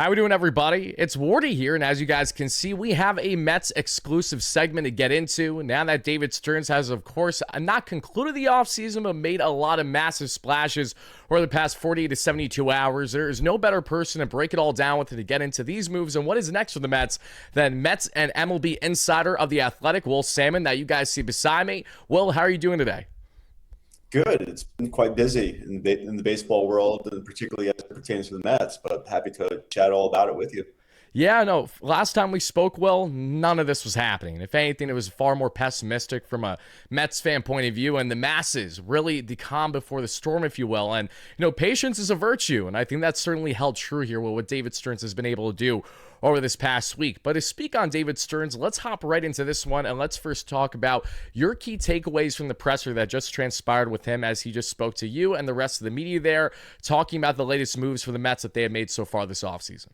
How we doing, everybody? It's Wardy here, and as you guys can see, we have a Mets exclusive segment to get into. Now that David Stearns has, of course, not concluded the offseason, but made a lot of massive splashes over the past 48 to 72 hours, there is no better person to break it all down with and to get into these moves and what is next for the Mets than Mets and MLB insider of The Athletic, Will Sammon, that you guys see beside me. Will, how are you doing today? Good. It's been quite busy in the baseball world, and particularly as it pertains to the Mets. But happy to chat all about it with you. Yeah, no, last time we spoke, Will, none of this was happening. If anything, it was far more pessimistic from a Mets fan point of view, and the masses really the calm before the storm, if you will. And, patience is a virtue, and I think that's certainly held true here with what David Stearns has been able to do over this past week. But to speak on David Stearns, let's hop right into this one, and let's first talk about your key takeaways from the presser that just transpired with him as he just spoke to you and the rest of the media there, talking about the latest moves for the Mets that they have made so far this offseason.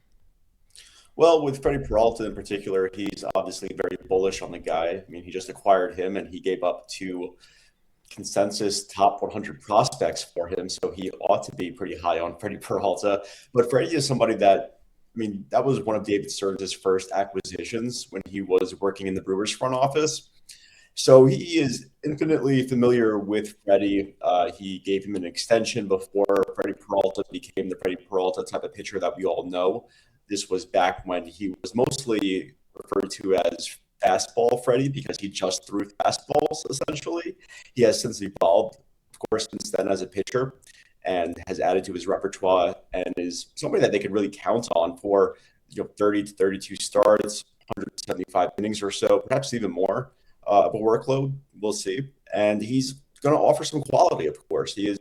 Well, with Freddie Peralta in particular, he's obviously very bullish on the guy. I mean, he just acquired him, and he gave up two consensus top 100 prospects for him, so he ought to be pretty high on Freddie Peralta. But Freddie is somebody that, I mean, that was one of David Stearns' first acquisitions when he was working in the Brewers front office. So he is infinitely familiar with Freddie. He gave him an extension before Freddie Peralta became the Freddie Peralta type of pitcher that we all know. This was back when he was mostly referred to as fastball Freddie because he just threw fastballs, essentially. He has since evolved, of course, since then as a pitcher and has added to his repertoire and is somebody that they could really count on for 30 to 32 starts, 175 innings or so, perhaps even more of a workload. We'll see. And he's going to offer some quality, of course. He is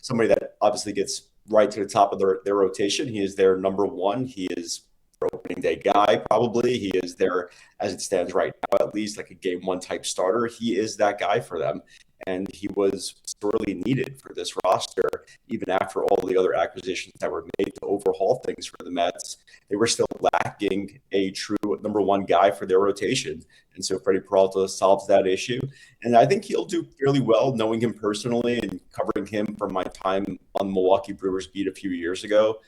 somebody that obviously gets right to the top of their rotation. He is their number one. He is their opening day guy, probably. He is there, as it stands right now, at least like a game one type starter. He is that guy for them. And he was sorely needed for this roster, even after all the other acquisitions that were made to overhaul things for the Mets. They were still lacking a true number one guy for their rotation. And so Freddie Peralta solves that issue. And I think he'll do fairly well knowing him personally and covering him from my time on the Milwaukee Brewers beat a few years ago.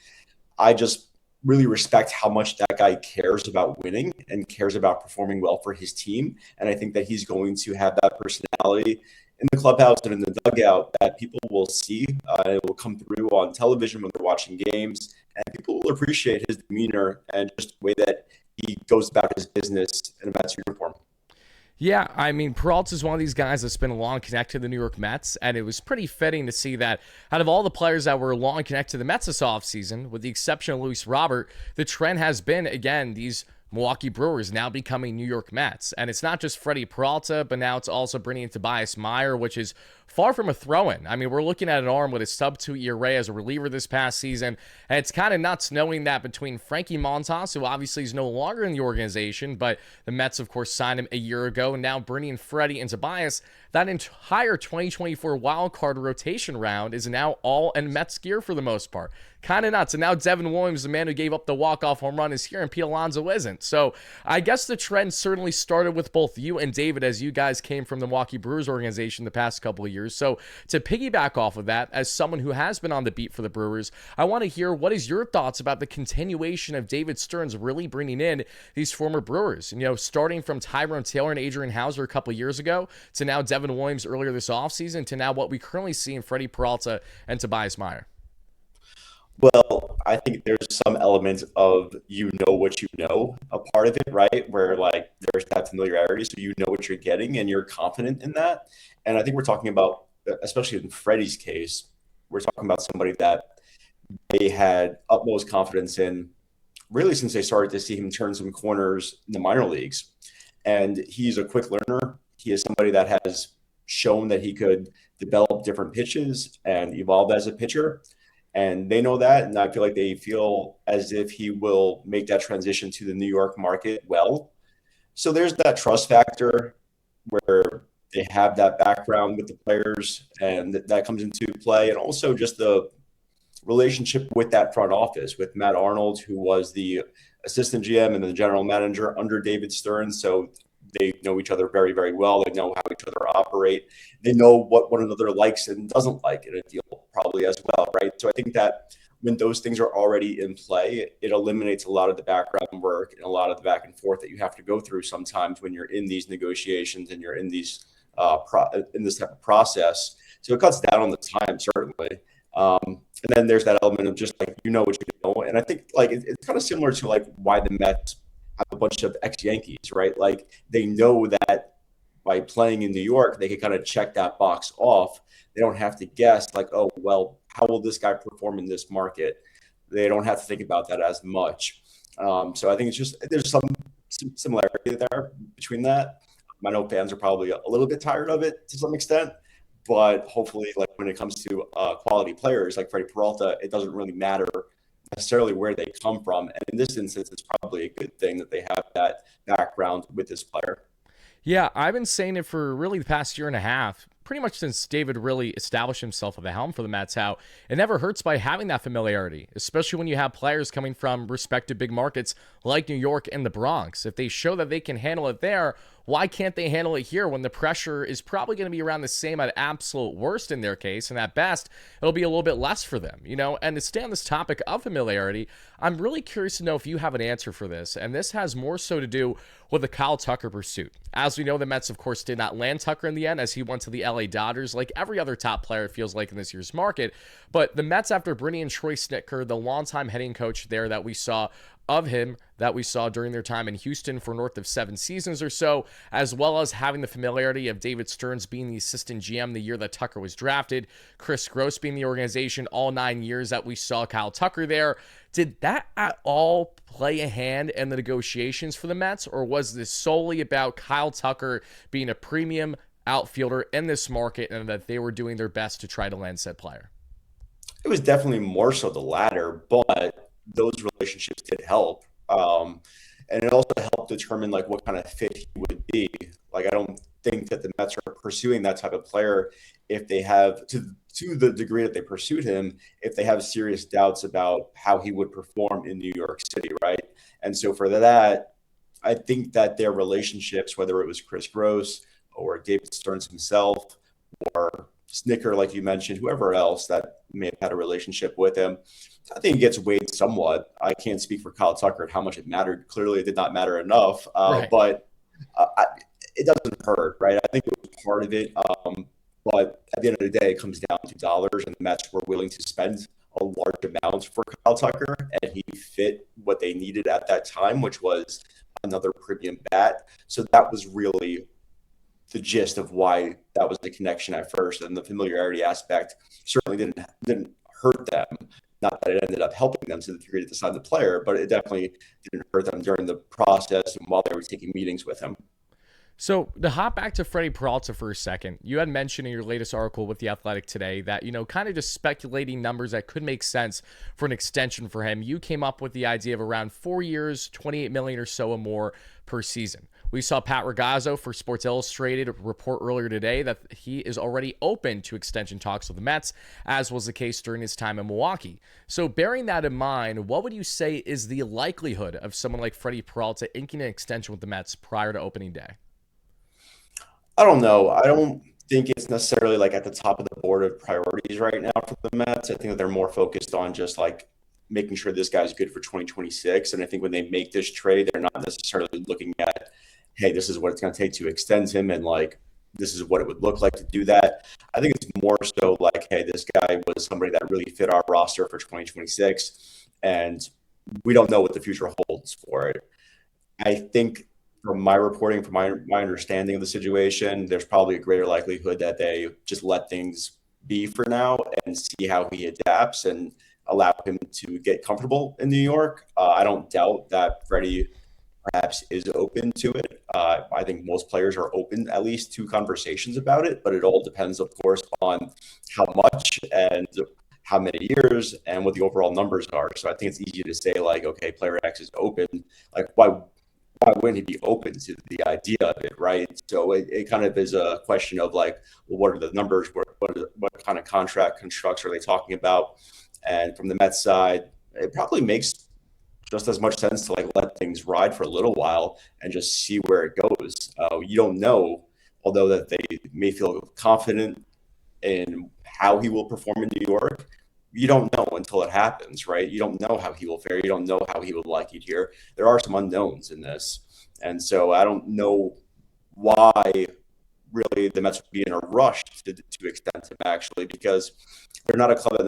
I just really respect how much that guy cares about winning and cares about performing well for his team. And I think that he's going to have that personality in the clubhouse and in the dugout that people will see. It will come through on television when they're watching games, and people will appreciate his demeanor and just the way that he goes about his business in a Mets uniform. Yeah, I mean, Peralta is one of these guys that's been long connected to the New York Mets, and it was pretty fitting to see that out of all the players that were long connected to the Mets this offseason, with the exception of Luis Robert, the trend has been, again, these Milwaukee Brewers now becoming New York Mets. And it's not just Freddie Peralta, but now it's also bringing in Tobias Meyer, which is far from a throw-in. I mean, we're looking at an arm with a sub-2 ERA as a reliever this past season, and it's kind of nuts knowing that between Frankie Montas, who obviously is no longer in the organization, but the Mets, of course, signed him a year ago, and now bringing in Freddie and Tobias, that entire 2024 wildcard rotation round is now all in Mets gear for the most part. Kind of nuts. And now Devin Williams, the man who gave up the walk-off home run, is here, and Pete Alonso isn't. So I guess the trend certainly started with both you and David as you guys came from the Milwaukee Brewers organization the past couple of years. So to piggyback off of that, as someone who has been on the beat for the Brewers, I want to hear what is your thoughts about the continuation of David Stearns really bringing in these former Brewers. Starting from Tyrone Taylor and Adrian Hauser a couple of years ago to now Devin Williams earlier this offseason to now what we currently see in Freddie Peralta and Tobias Meyer. Well, I think there's some element of what you know, a part of it, right? Where like there's that familiarity, so you know what you're getting and you're confident in that. And I think we're talking about, especially in Freddie's case, we're talking about somebody that they had utmost confidence in really since they started to see him turn some corners in the minor leagues. And he's a quick learner. He is somebody that has shown that he could develop different pitches and evolve as a pitcher. And they know that, and I feel like they feel as if he will make that transition to the New York market well. So there's that trust factor where they have that background with the players, and that comes into play. And also just the relationship with that front office, with Matt Arnold, who was the assistant GM and the general manager under David Stearns. So they know each other very, very well. They know how each other operate. They know what one another likes and doesn't like in a deal probably as well, right? So I think that when those things are already in play, it eliminates a lot of the background work and a lot of the back and forth that you have to go through sometimes when you're in these negotiations and you're in these in this type of process. So it cuts down on the time, certainly. And then there's that element of just like, what you know. And I think like it's kind of similar to like why the Mets have a bunch of ex-Yankees, right? Like they know that by playing in New York, they can kind of check that box off. They don't have to guess like, oh, well, how will this guy perform in this market? They don't have to think about that as much. So I think it's just there's some similarity there between that. I know fans are probably a little bit tired of it to some extent, but hopefully, like when it comes to quality players like Freddie Peralta, it doesn't really matter necessarily where they come from. And in this instance, it's probably a good thing that they have that background with this player. Yeah, I've been saying it for really the past year and a half, pretty much since David really established himself at the helm for the Mets, how it never hurts by having that familiarity, especially when you have players coming from respective big markets like New York and the Bronx. If they show that they can handle it there, why can't they handle it here when the pressure is probably going to be around the same at absolute worst in their case, and at best, it'll be a little bit less for them, And to stay on this topic of familiarity, I'm really curious to know if you have an answer for this, and this has more so to do with the Kyle Tucker pursuit. As we know, the Mets, of course, did not land Tucker in the end as he went to the LA Dodgers, like every other top player, it feels like, in this year's market. But the Mets, after bringing in Troy Snitker, the longtime hitting coach there that we saw during their time in Houston for north of 7 seasons or so, as well as having the familiarity of David Stearns being the assistant GM the year that Tucker was drafted, Chris Gross being the organization all 9 years that we saw Kyle Tucker there. Did that at all play a hand in the negotiations for the Mets, or was this solely about Kyle Tucker being a premium outfielder in this market and that they were doing their best to try to land said player? It was definitely more so the latter, but those relationships did help. And it also helped determine like what kind of fit he would be. Like I don't think that the Mets are pursuing that type of player if they have to the degree that they pursued him, if they have serious doubts about how he would perform in New York City, right? And so for that, I think that their relationships, whether it was Chris Gross or David Stearns himself or Snicker, like you mentioned, whoever else that may have had a relationship with him, I think it gets weighed somewhat. I can't speak for Kyle Tucker and how much it mattered. Clearly, it did not matter enough, Right. but it doesn't hurt, right? I think it was part of it. But at the end of the day, it comes down to dollars, and the Mets were willing to spend a large amount for Kyle Tucker, and he fit what they needed at that time, which was another premium bat. So that was really the gist of why that was the connection at first, and the familiarity aspect certainly didn't hurt them. Not that it ended up helping them to the degree to decide the player, but it definitely didn't hurt them during the process and while they were taking meetings with him. So to hop back to Freddie Peralta for a second, you had mentioned in your latest article with The Athletic today that, kind of just speculating numbers that could make sense for an extension for him. You came up with the idea of around 4 years, $28 million or so or more per season. We saw Pat Ragazzo for Sports Illustrated report earlier today that he is already open to extension talks with the Mets, as was the case during his time in Milwaukee. So bearing that in mind, what would you say is the likelihood of someone like Freddie Peralta inking an extension with the Mets prior to opening day? I don't know. I don't think it's necessarily like at the top of the board of priorities right now for the Mets. I think that they're more focused on just like making sure this guy's good for 2026. And I think when they make this trade, they're not necessarily looking at, hey, this is what it's going to take to extend him and like this is what it would look like to do that. I think it's more so like, hey, this guy was somebody that really fit our roster for 2026, and we don't know what the future holds for it. I think from my reporting, from my understanding of the situation, there's probably a greater likelihood that they just let things be for now and see how he adapts and allow him to get comfortable in New York. I don't doubt that Freddie perhaps is open to it. I think most players are open at least to conversations about it, but it all depends, of course, on how much and how many years and what the overall numbers are. So I think it's easy to say like, okay, player X is open. Like, why wouldn't he be open to the idea of it, right? So it kind of is a question of like, well, what are the numbers? What kind of contract constructs are they talking about? And from the Mets side, it probably makes just as much sense to like let things ride for a little while and just see where it goes. You don't know, although that they may feel confident in how he will perform in New York. you don't know until it happens, right? You don't know how he will fare. You don't know how he would like it here. There are some unknowns in this. And so I don't know why really the Mets would be in a rush to extend him, actually, because they're not a club that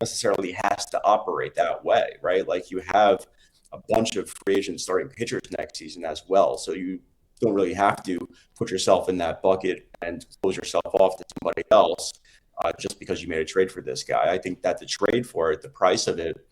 necessarily has to operate that way, right? Like, you have a bunch of free agent starting pitchers next season as well. So you don't really have to put yourself in that bucket and close yourself off to somebody else just because you made a trade for this guy. I think that the trade for it, the price of it,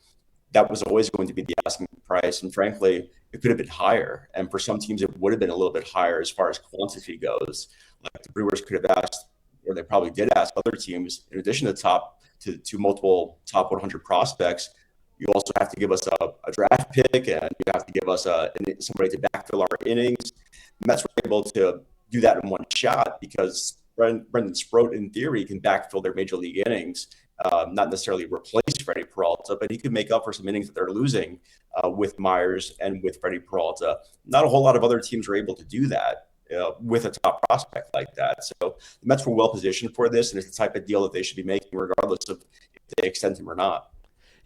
that was always going to be the asking price. And frankly, it could have been higher. And for some teams, it would have been a little bit higher as far as quantity goes. Like, the Brewers could have asked, or they probably did ask other teams, in addition to multiple top 100 prospects, you also have to give us a draft pick, and you have to give us somebody to backfill our innings. The Mets were able to do that in one shot because Brendan Sproat, in theory, can backfill their major league innings, not necessarily replace Freddie Peralta, but he could make up for some innings that they're losing with Myers and with Freddie Peralta. Not a whole lot of other teams are able to do that with a top prospect like that. So the Mets were well positioned for this, and it's the type of deal that they should be making regardless of if they extend him or not.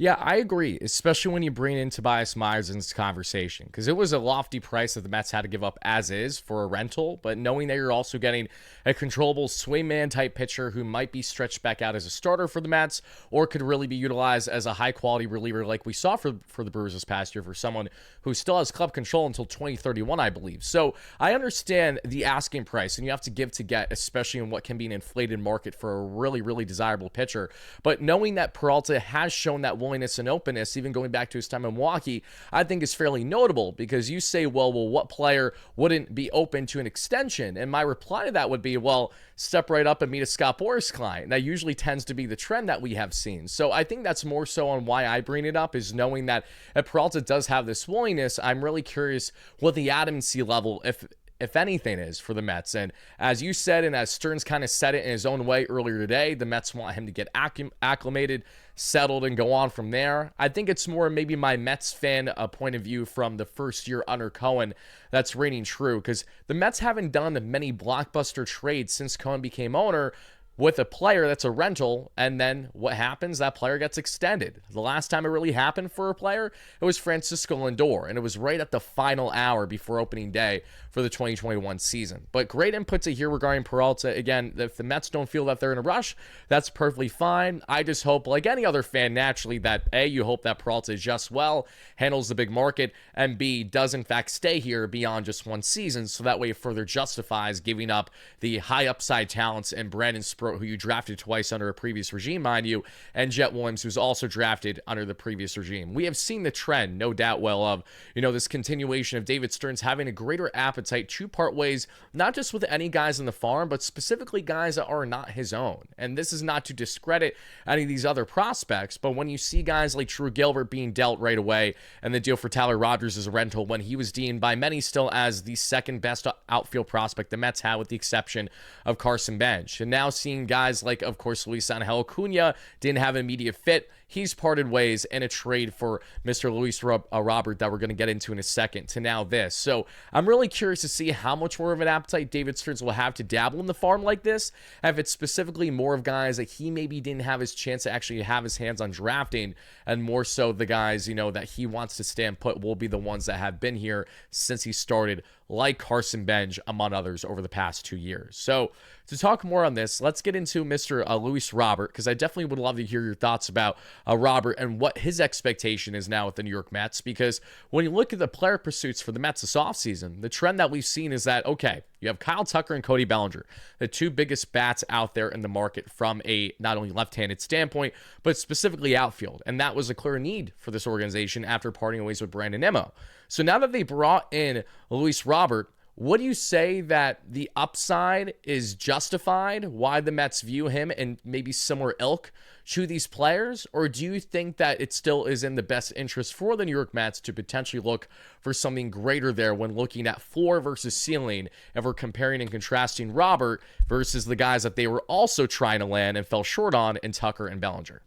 Yeah, I agree, especially when you bring in Tobias Myers in this conversation, because it was a lofty price that the Mets had to give up as is for a rental, but knowing that you're also getting a controllable swingman type pitcher who might be stretched back out as a starter for the Mets or could really be utilized as a high-quality reliever like we saw for the Brewers this past year for someone who still has club control until 2031, I believe. So I understand the asking price, and you have to give to get, especially in what can be an inflated market for a really, really desirable pitcher. But knowing that Peralta has shown that willingness and openness, even going back to his time in Milwaukee, I think is fairly notable, because you say, well, what player wouldn't be open to an extension? And my reply to that would be, well, step right up and meet a Scott Boras client. That usually tends to be the trend that we have seen. So I think that's more so on why I bring it up, is knowing that Peralta does have this willingness. I'm really curious what the adamancy level, if anything, is for the Mets. And as you said, and as Stearns kind of said it in his own way earlier today, the Mets want him to get acclimated, settled, and go on from there. I think it's more maybe my Mets fan point of view from the first year under Cohen that's reigning true, because the Mets haven't done many blockbuster trades since Cohen became owner with a player that's a rental, and then what happens? That player gets extended. The last time it really happened for a player, it was Francisco Lindor, and it was right at the final hour before opening day for the 2021 season. But great input to hear regarding Peralta. Again, if the Mets don't feel that they're in a rush, that's perfectly fine. I just hope, like any other fan, naturally, that A, you hope that Peralta adjusts well, handles the big market, and B, does in fact stay here beyond just one season, so that way it further justifies giving up the high upside talents in Brandon Sproat, who you drafted twice under a previous regime, mind you, and Jet Williams, who's also drafted under the previous regime. We have seen the trend, no doubt well, of, this continuation of David Stearns having a greater appetite to part ways, not just with any guys in the farm, but specifically guys that are not his own. And this is not to discredit any of these other prospects, but when you see guys like Drew Gilbert being dealt right away, and the deal for Tyler Rogers as a rental, when he was deemed by many still as the second best outfield prospect the Mets had, with the exception of Carson Bench. And now seeing guys like, of course, Luis Angel Acuna didn't have an immediate fit. He's parted ways in a trade for Mr. Luis Robert that we're going to get into in a second, to now this. So I'm really curious to see how much more of an appetite David Stearns will have to dabble in the farm like this. If it's specifically more of guys that he maybe didn't have his chance to actually have his hands on drafting, and more so the guys, that he wants to stand put will be the ones that have been here since he started, like Carson Bench, among others, over the past 2 years. So to talk more on this, let's get into Mr. Luis Robert, because I definitely would love to hear your thoughts about Robert and what his expectation is now with the New York Mets. Because when you look at the player pursuits for the Mets this offseason, the trend that we've seen is that, okay, you have Kyle Tucker and Cody Bellinger, the two biggest bats out there in the market from a not only left-handed standpoint, but specifically outfield. And that was a clear need for this organization after parting ways with Brandon Nimmo. So now that they brought in Luis Robert, what do you say that the upside is justified? Why the Mets view him and maybe similar ilk to these players? Or do you think that it still is in the best interest for the New York Mets to potentially look for something greater there when looking at floor versus ceiling, if we're comparing and contrasting Robert versus the guys that they were also trying to land and fell short on in Tucker and Bellinger?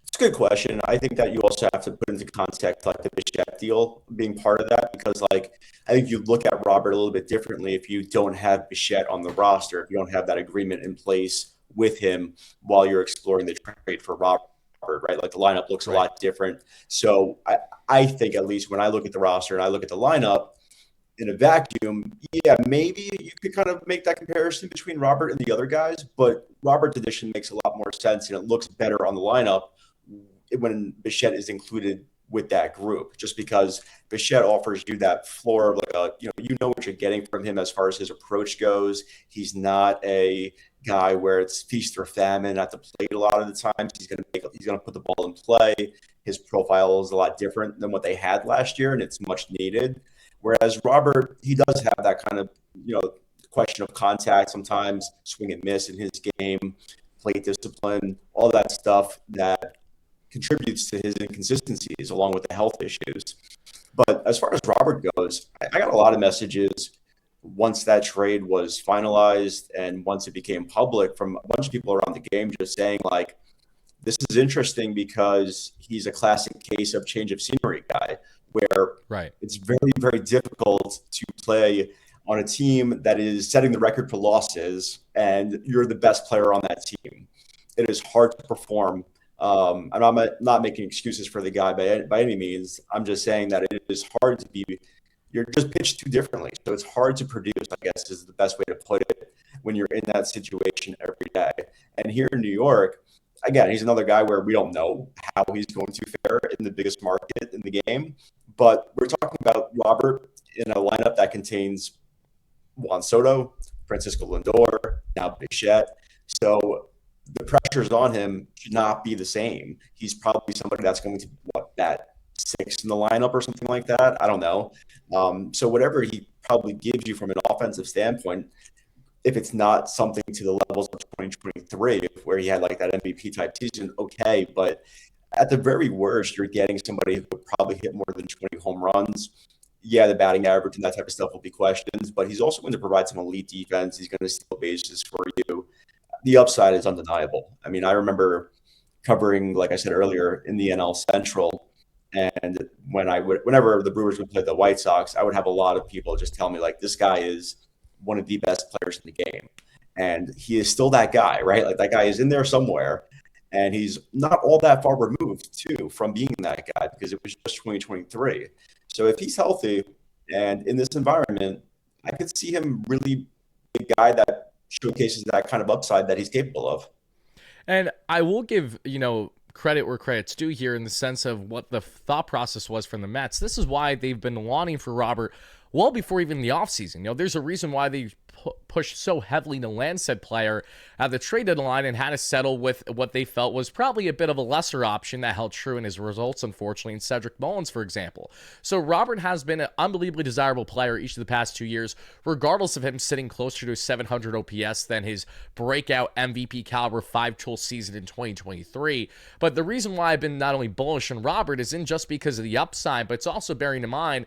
It's a good question. I think that you also have to put into context like the Bichette deal being part of that, because I think you look at Robert a little bit differently if you don't have Bichette on the roster, if you don't have that agreement in place with him while you're exploring the trade for Robert. Robert, right? Like the lineup looks a Right. lot different. So I think, at least when I look at the roster and I look at the lineup in a vacuum, yeah, maybe you could kind of make that comparison between Robert and the other guys, but Robert's addition makes a lot more sense and it looks better on the lineup when Bichette is included with that group, just because Bichette offers you that floor of like you know what you're getting from him as far as his approach goes. He's not a guy where it's feast or famine at the plate a lot of the times. He's gonna put the ball in play. His profile is a lot different than what they had last year, and it's much needed. Whereas Robert, he does have that kind of question of contact sometimes, swing and miss in his game, plate discipline, all that stuff that contributes to his inconsistencies along with the health issues. But as far as Robert goes, I got a lot of messages once that trade was finalized and once it became public from a bunch of people around the game just saying, like, this is interesting because he's a classic case of change of scenery guy, where Right. it's very, very difficult to play on a team that is setting the record for losses and you're the best player on that team. It is hard to perform. And I'm not making excuses for the guy by any means. I'm just saying that it is hard to be, you're just pitched too differently. So it's hard to produce, I guess, is the best way to put it, when you're in that situation every day. And here in New York, again, he's another guy where we don't know how he's going to fare in the biggest market in the game. But we're talking about Robert in a lineup that contains Juan Soto, Francisco Lindor, now Bichette. So the pressures on him should not be the same. He's probably somebody that's going to bat sixth in the lineup or something like that. I don't know. So whatever he probably gives you from an offensive standpoint, if it's not something to the levels of 2023, where he had like that MVP type season, okay. But at the very worst, you're getting somebody who would probably hit more than 20 home runs. Yeah, the batting average and that type of stuff will be questions, but he's also going to provide some elite defense. He's going to steal bases for you. The upside is undeniable. I mean, I remember covering, like I said earlier, in the NL Central, and whenever the Brewers would play the White Sox, I would have a lot of people just tell me, like, this guy is one of the best players in the game. And he is still that guy, right? Like, that guy is in there somewhere. And he's not all that far removed, too, from being that guy, because it was just 2023. So if he's healthy and in this environment, I could see him really be a guy that showcases that kind of upside that he's capable of. And I will give, credit where credit's due here in the sense of what the thought process was from the Mets. This is why they've been wanting for Robert well before even the offseason. There's a reason why they pushed so heavily to land said player at the trade deadline and had to settle with what they felt was probably a bit of a lesser option that held true in his results, unfortunately, in Cedric Mullins, for example. So Robert has been an unbelievably desirable player each of the past 2 years, regardless of him sitting closer to 700 OPS than his breakout MVP caliber 5-tool season in 2023. But the reason why I've been not only bullish on Robert isn't just because of the upside, but it's also bearing in mind,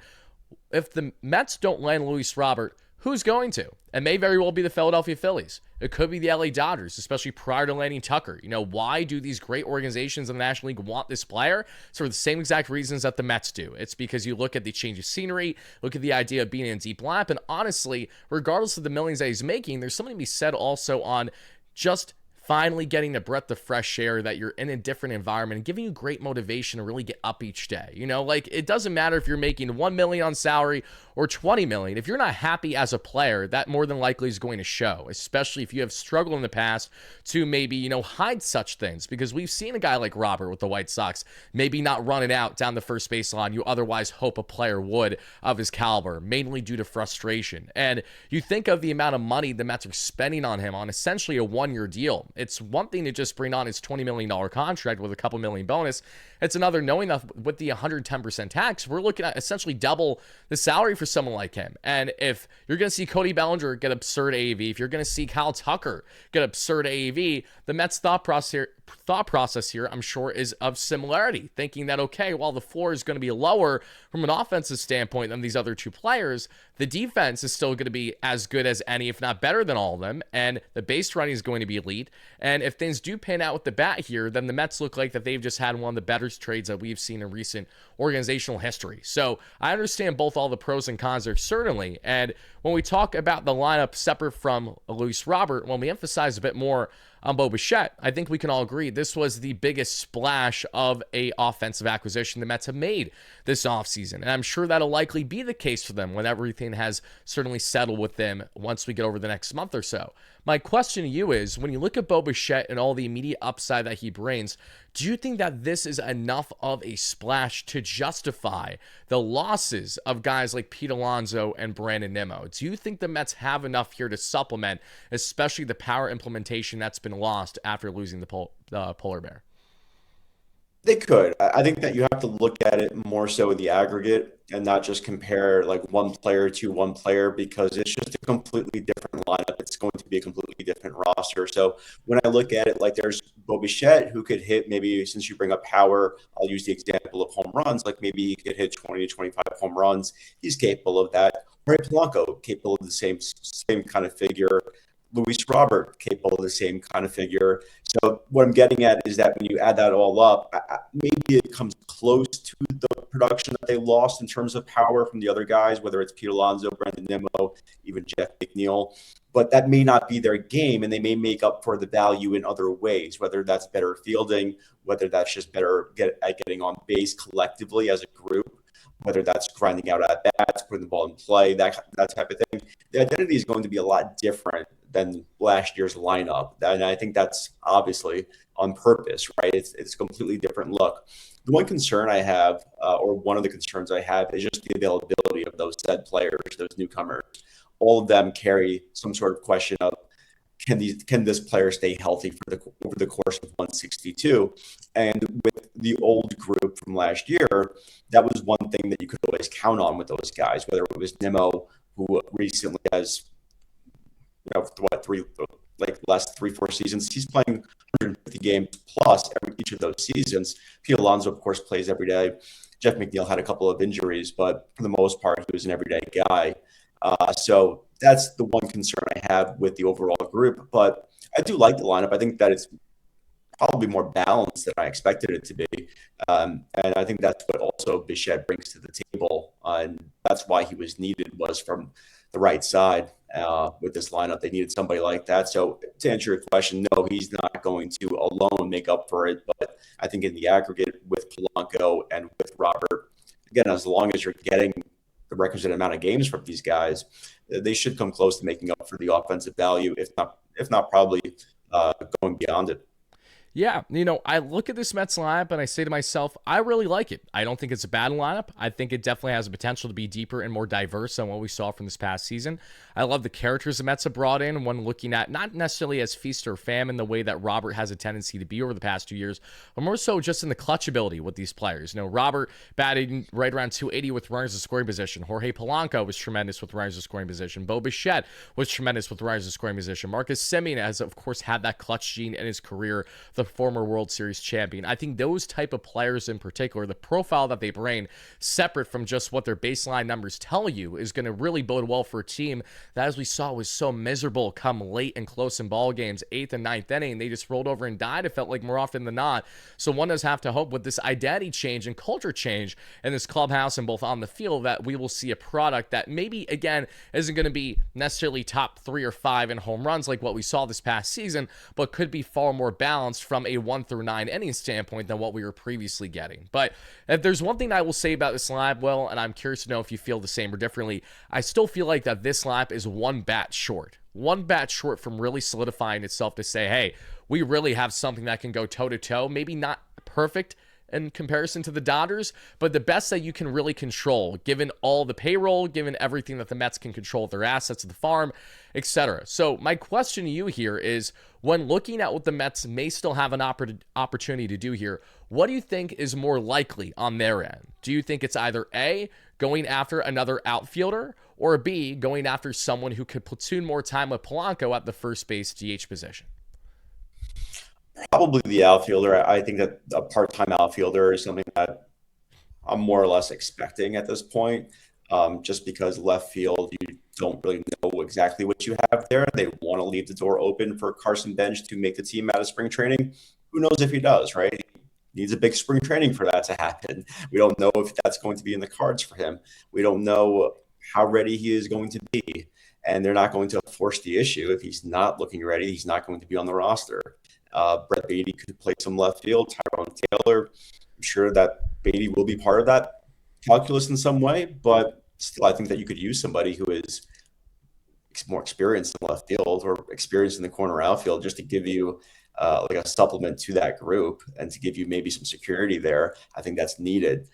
if the Mets don't land Luis Robert, who's going to? It may very well be the Philadelphia Phillies. It could be the LA Dodgers, especially prior to landing Tucker. Why do these great organizations in the National League want this player? It's for the same exact reasons that the Mets do. It's because you look at the change of scenery, look at the idea of being in deep lineup, and honestly, regardless of the millions that he's making, there's something to be said also on just finally getting a breath of fresh air, that you're in a different environment and giving you great motivation to really get up each day. It doesn't matter if you're making $1 million on salary or $20 million. If you're not happy as a player, that more than likely is going to show, especially if you have struggled in the past to maybe, hide such things, because we've seen a guy like Robert with the White Sox maybe not run it out down the first baseline you otherwise hope a player would of his caliber, mainly due to frustration. And you think of the amount of money the Mets are spending on him on essentially a one-year deal. It's one thing to just bring on his $20 million contract with a couple million bonus. It's another knowing that with the 110% tax, we're looking at essentially double the salary for someone like him. And if you're going to see Cody Bellinger get absurd AAV, if you're going to see Kyle Tucker get absurd AAV, the Mets thought process here, I'm sure, is of similarity, thinking that, okay, while the floor is going to be lower from an offensive standpoint than these other two players, the defense is still going to be as good as any, if not better than all of them, and the base running is going to be elite. And if things do pan out with the bat here, then the Mets look like that they've just had one of the better trades that we've seen in recent organizational history. So I understand both all the pros and cons there, certainly. And when we talk about the lineup separate from Luis Robert, when we emphasize a bit more on Bo Bichette, I think we can all agree this was the biggest splash of a offensive acquisition the Mets have made this offseason. And I'm sure that'll likely be the case for them when everything has certainly settled with them once we get over the next month or so. My question to you is, when you look at Bo Bichette and all the immediate upside that he brings, do you think that this is enough of a splash to justify the losses of guys like Pete Alonso and Brandon Nimmo? Do you think the Mets have enough here to supplement, especially the power implementation that's been lost after losing the Polar Bear? They could. I think that you have to look at it more so in the aggregate and not just compare like one player to one player because it's just a completely different lineup. It's going to be a completely different roster. So when I look at it, like there's Bo Bichette who could hit maybe, since you bring up power, I'll use the example of home runs. Like maybe he could hit 20 to 25 home runs. He's capable of that. Jorge Polanco, capable of the same kind of figure. Luis Robert, capable of the same kind of figure. So what I'm getting at is that when you add that all up, maybe it comes close to the production that they lost in terms of power from the other guys, whether it's Pete Alonso, Brandon Nimmo, even Jeff McNeil. But that may not be their game, and they may make up for the value in other ways, whether that's better fielding, whether that's just better at getting on base collectively as a group, whether that's grinding out at bats, putting the ball in play, that type of thing. The identity is going to be a lot different than last year's lineup. And I think that's obviously on purpose, right? It's a completely different look. The one concern I have, or one of the concerns I have, is just the availability of those said players, those newcomers. All of them carry some sort of question of, can this player stay healthy over the course of 162? And with the old group from last year, that was one thing that you could always count on with those guys, whether it was Nimmo, who recently has, last 3-4 seasons, he's playing 150 games plus each of those seasons. Pete Alonso, of course, plays every day. Jeff McNeil had a couple of injuries, but for the most part, he was an everyday guy. So that's the one concern I have with the overall group. But I do like the lineup. I think that it's probably more balanced than I expected it to be. And I think that's what also Bichette brings to the table. And that's why he was needed, was from the right side with this lineup. They needed somebody like that. So to answer your question, no, he's not going to alone make up for it. But I think in the aggregate with Polanco and with Robert, again, as long as you're getting the requisite amount of games from these guys, they should come close to making up for the offensive value, if not probably going beyond it. Yeah, I look at this Mets lineup and I say to myself, I really like it. I don't think it's a bad lineup. I think it definitely has the potential to be deeper and more diverse than what we saw from this past season. I love the characters the Mets have brought in when looking at not necessarily as feast or famine the way that Robert has a tendency to be over the past 2 years, but more so just in the clutch ability with these players. Robert batted right around 280 with runners in scoring position. Jorge Polanco was tremendous with runners in scoring position. Bo Bichette was tremendous with runners in scoring position. Marcus Semien has, of course, had that clutch gene in his career, the former World Series champion. I think those type of players in particular, the profile that they bring, separate from just what their baseline numbers tell you, is going to really bode well for a team that, as we saw, was so miserable come late and close in ball games, 8th and ninth inning. They just rolled over and died, it felt like, more often than not. So one does have to hope with this identity change and culture change in this clubhouse and both on the field that we will see a product that maybe, again, isn't going to be necessarily top 3 or 5 in home runs like what we saw this past season, but could be far more balanced from a 1 through 9 inning standpoint than what we were previously getting. But if there's one thing I will say about this lineup, well, and I'm curious to know if you feel the same or differently, I still feel like that this lineup is one bat short from really solidifying itself to say, hey, we really have something that can go toe-to-toe, maybe not perfect in comparison to the Dodgers, but the best that you can really control, given all the payroll, given everything that the Mets can control with their assets at the farm, etc. So my question to you here is, when looking at what the Mets may still have an opportunity to do here, what do you think is more likely on their end? Do you think it's either A, going after another outfielder, or B, going after someone who could platoon more time with Polanco at the first base DH position? Probably the outfielder. I think that a part-time outfielder is something that I'm more or less expecting at this point, just because left field, you don't really know exactly what you have there. They want to leave the door open for Carson Bench to make the team out of spring training. Who knows if he does, right? He needs a big spring training for that to happen. We don't know if that's going to be in the cards for him. We don't know how ready he is going to be. and they're not going to force the issue. If he's not looking ready, he's not going to be on the roster. Brett Beatty could play some left field. Tyrone Taylor, I'm sure that Beatty will be part of that calculus in some way, but still, I think that you could use somebody who is more experienced in left field or experienced in the corner outfield just to give you like a supplement to that group and to give you maybe some security there. I think that's needed.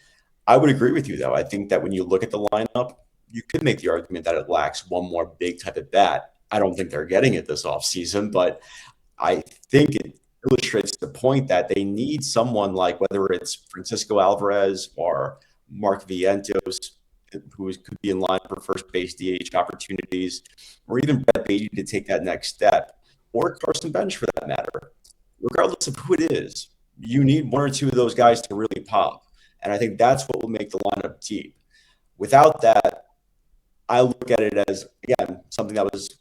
I would agree with you, though. I think that when you look at the lineup, you could make the argument that it lacks one more big type of bat. I don't think they're getting it this offseason, but I think it illustrates the point that they need someone like, whether it's Francisco Alvarez or Mark Vientos, who could be in line for first base DH opportunities, or even Brett Beatty to take that next step, or Carson Bench for that matter. Regardless of who it is, you need one or two of those guys to really pop. And I think that's what will make the lineup deep. Without that, I look at it as, again, something that was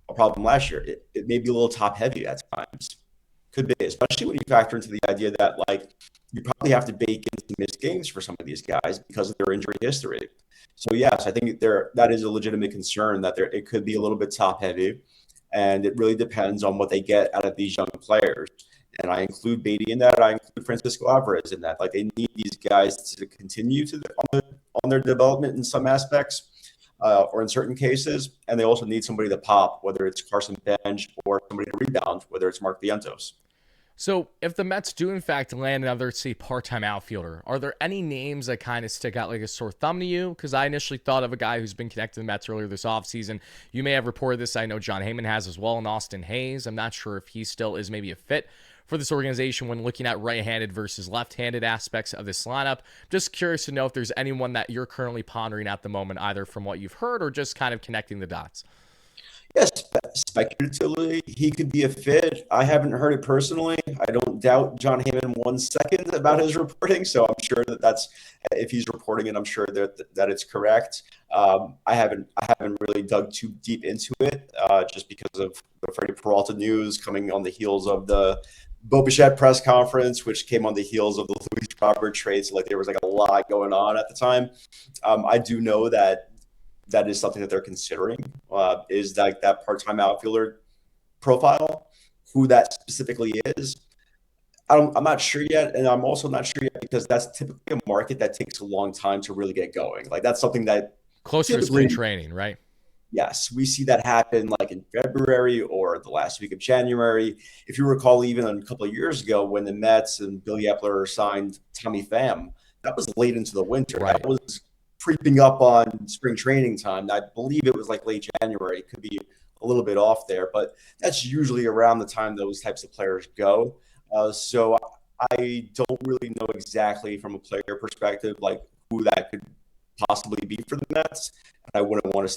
a problem last year. It may be a little top heavy at times. Could be, especially when you factor into the idea that, like, you probably have to bake in some missed games for some of these guys because of their injury history. So, yes, I think that is a legitimate concern that it could be a little bit top heavy. And it really depends on what they get out of these young players. And I include Beatty in that. I include Francisco Alvarez in that. Like, they need these guys to continue on their development in some aspects, or in certain cases. And they also need somebody to pop, whether it's Carson Bench or somebody to rebound, whether it's Mark Vientos. So if the Mets do in fact land another, say, part-time outfielder, are there any names that kind of stick out like a sore thumb to you? Because I initially thought of a guy who's been connected to the Mets earlier this offseason. You may have reported this. I know John Heyman has as well, and Austin Hayes. I'm not sure if he still is maybe a fit for this organization when looking at right-handed versus left-handed aspects of this lineup. Just curious to know if there's anyone that you're currently pondering at the moment, either from what you've heard or just kind of connecting the dots. Yes, speculatively, he could be a fit. I haven't heard it personally. I don't doubt John Heyman 1 second about his reporting, so I'm sure that's if he's reporting it, I'm sure that it's correct. I haven't really dug too deep into it, just because of the Freddie Peralta news coming on the heels of the Bichette press conference, which came on the heels of the Luis Robert trade. So, like, there was like a lot going on at the time. I do know that is something that they're considering, is like that part-time outfielder profile. Who that specifically is, I'm not sure yet, and I'm also not sure yet because that's typically a market that takes a long time to really get going. Like, that's something that closer to spring training, right? Yes, we see that happen like in February or the last week of January. If you recall, even a couple of years ago when the Mets and Billy Epler signed Tommy Pham, that was late into the winter. Right. That was creeping up on spring training time. I believe it was like late January. It could be a little bit off there, but that's usually around the time those types of players go. So I don't really know exactly from a player perspective, like who that could possibly be for the Mets. I wouldn't want to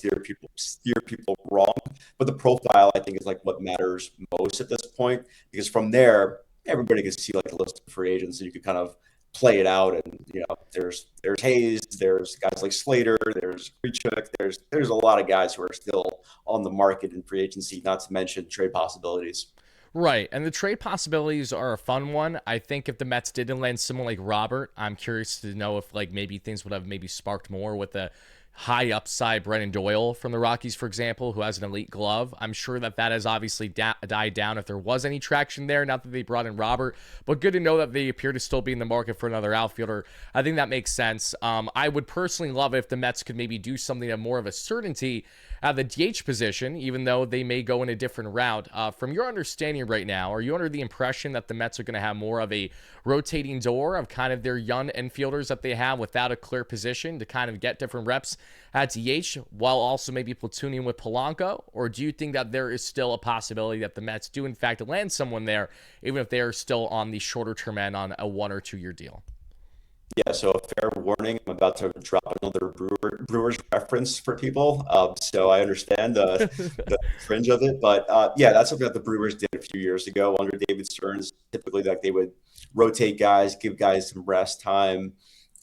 steer people wrong, but the profile, I think, is like what matters most at this point, because from there everybody can see like a list of free agents, and you can kind of play it out. And there's Hayes, there's guys like Slater, there's Grichuk, there's a lot of guys who are still on the market in free agency, not to mention trade possibilities. Right, and the trade possibilities are a fun one. I think if the Mets didn't land someone like Robert, I'm curious to know if like maybe things would have maybe sparked more with a high upside Brennan Doyle from the Rockies, for example, who has an elite glove. I'm sure that has obviously died down if there was any traction there, not that they brought in Robert, but good to know that they appear to still be in the market for another outfielder. I think that makes sense. I would personally love it if the Mets could maybe do something of more of a certainty at the DH position, even though they may go in a different route. From your understanding right now, are you under the impression that the Mets are going to have more of a rotating door of kind of their young infielders that they have without a clear position to kind of get different reps at DH while also maybe platooning with Polanco? Or do you think that there is still a possibility that the Mets do in fact land someone there, even if they are still on the shorter term end on a 1 or 2 year deal? Yeah, so a fair warning, I'm about to drop another Brewers reference for people. So I understand the fringe of it. But yeah, that's something that the Brewers did a few years ago under David Stearns. Typically, like, they would rotate guys, give guys some rest time,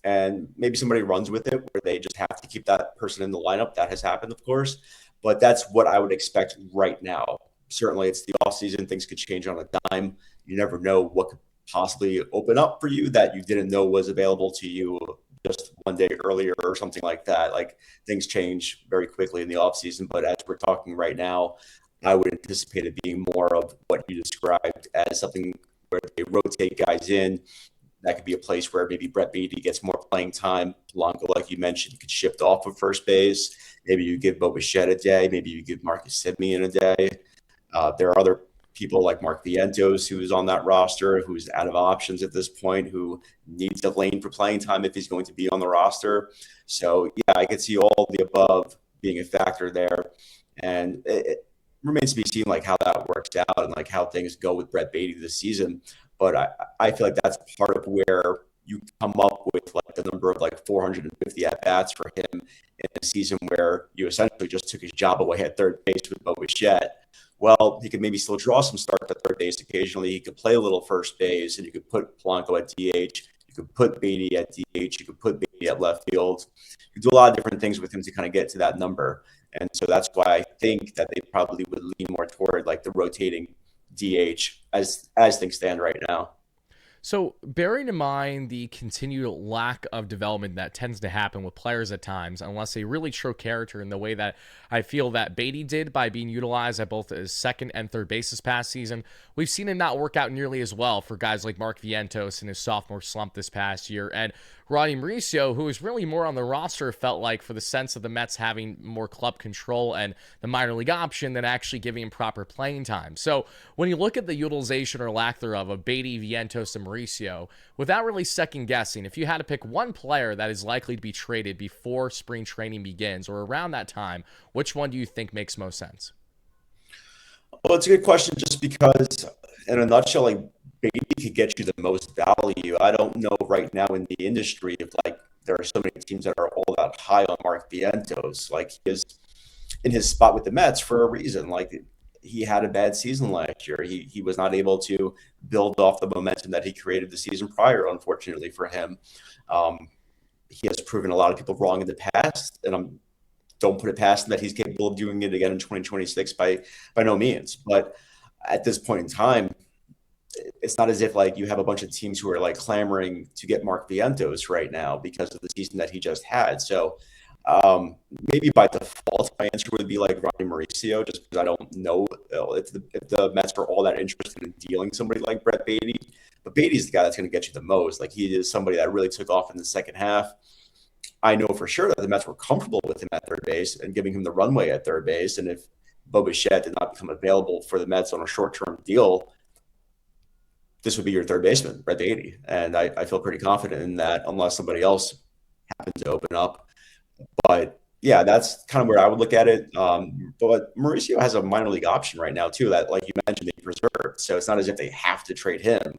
and maybe somebody runs with it where they just have to keep that person in the lineup. That has happened, of course. But that's what I would expect right now. Certainly, it's the offseason. Things could change on a dime. You never know what could possibly open up for you that you didn't know was available to you just one day earlier or something like that. Like things change very quickly in the offseason. But as we're talking right now, I would anticipate it being more of what you described as something where they rotate guys in. That could be a place where maybe Brett Beatty gets more playing time. Polanco, like you mentioned, he could shift off of first base. Maybe you give Bichette a day. Maybe you give Marcus Semien a day. There are other people like Mark Vientos, who is on that roster, who's out of options at this point, who needs a lane for playing time if he's going to be on the roster. So, yeah, I could see all the above being a factor there. And it remains to be seen like how that works out and like how things go with Brett Beatty this season. But I feel like that's part of where you come up with like the number of like 450 at bats for him in a season where you essentially just took his job away at third base with Bichette. Well, he could maybe still draw some starts at third base occasionally. He could play a little first base, and you could put Polanco at DH. You could put Beatty at DH. You could put Beatty at left field. You could do a lot of different things with him to kind of get to that number. And so that's why I think that they probably would lean more toward like the rotating DH as things stand right now. So, bearing in mind the continued lack of development that tends to happen with players at times, unless they really show character in the way that I feel that Beatty did by being utilized at both his second and third base this past season, we've seen him not work out nearly as well for guys like Mark Vientos in his sophomore slump this past year. And Ronnie Mauricio, who was really more on the roster, felt like for the sense of the Mets having more club control and the minor league option than actually giving him proper playing time. So when you look at the utilization or lack thereof of Beatty, Vientos, and Mauricio, without really second guessing, if you had to pick one player that is likely to be traded before spring training begins or around that time, which one do you think makes most sense? Well, it's a good question just because, in a nutshell, like Beatty could get you the most value. I don't know right now in the industry if like there are so many teams that are all that high on Mark Vientos. Like he is in his spot with the Mets for a reason. Like he had a bad season last year. He was not able to build off the momentum that he created the season prior, unfortunately for him. He has proven a lot of people wrong in the past, and don't put it past him that he's capable of doing it again in 2026 by no means. But at this point in time, it's not as if like you have a bunch of teams who are like clamoring to get Mark Vientos right now because of the season that he just had. So maybe by default, my answer would be like Ronnie Mauricio, just because I don't know if the Mets are all that interested in dealing somebody like Brett Beatty. But Beatty's the guy that's going to get you the most. Like he is somebody that really took off in the second half. I know for sure that the Mets were comfortable with him at third base and giving him the runway at third base. And if Bichette did not become available for the Mets on a short-term deal, this would be your third baseman, Brett Beatty. And I feel pretty confident in that unless somebody else happens to open up. But yeah, that's kind of where I would look at it. But Mauricio has a minor league option right now too that, like you mentioned, they preserved. So it's not as if they have to trade him.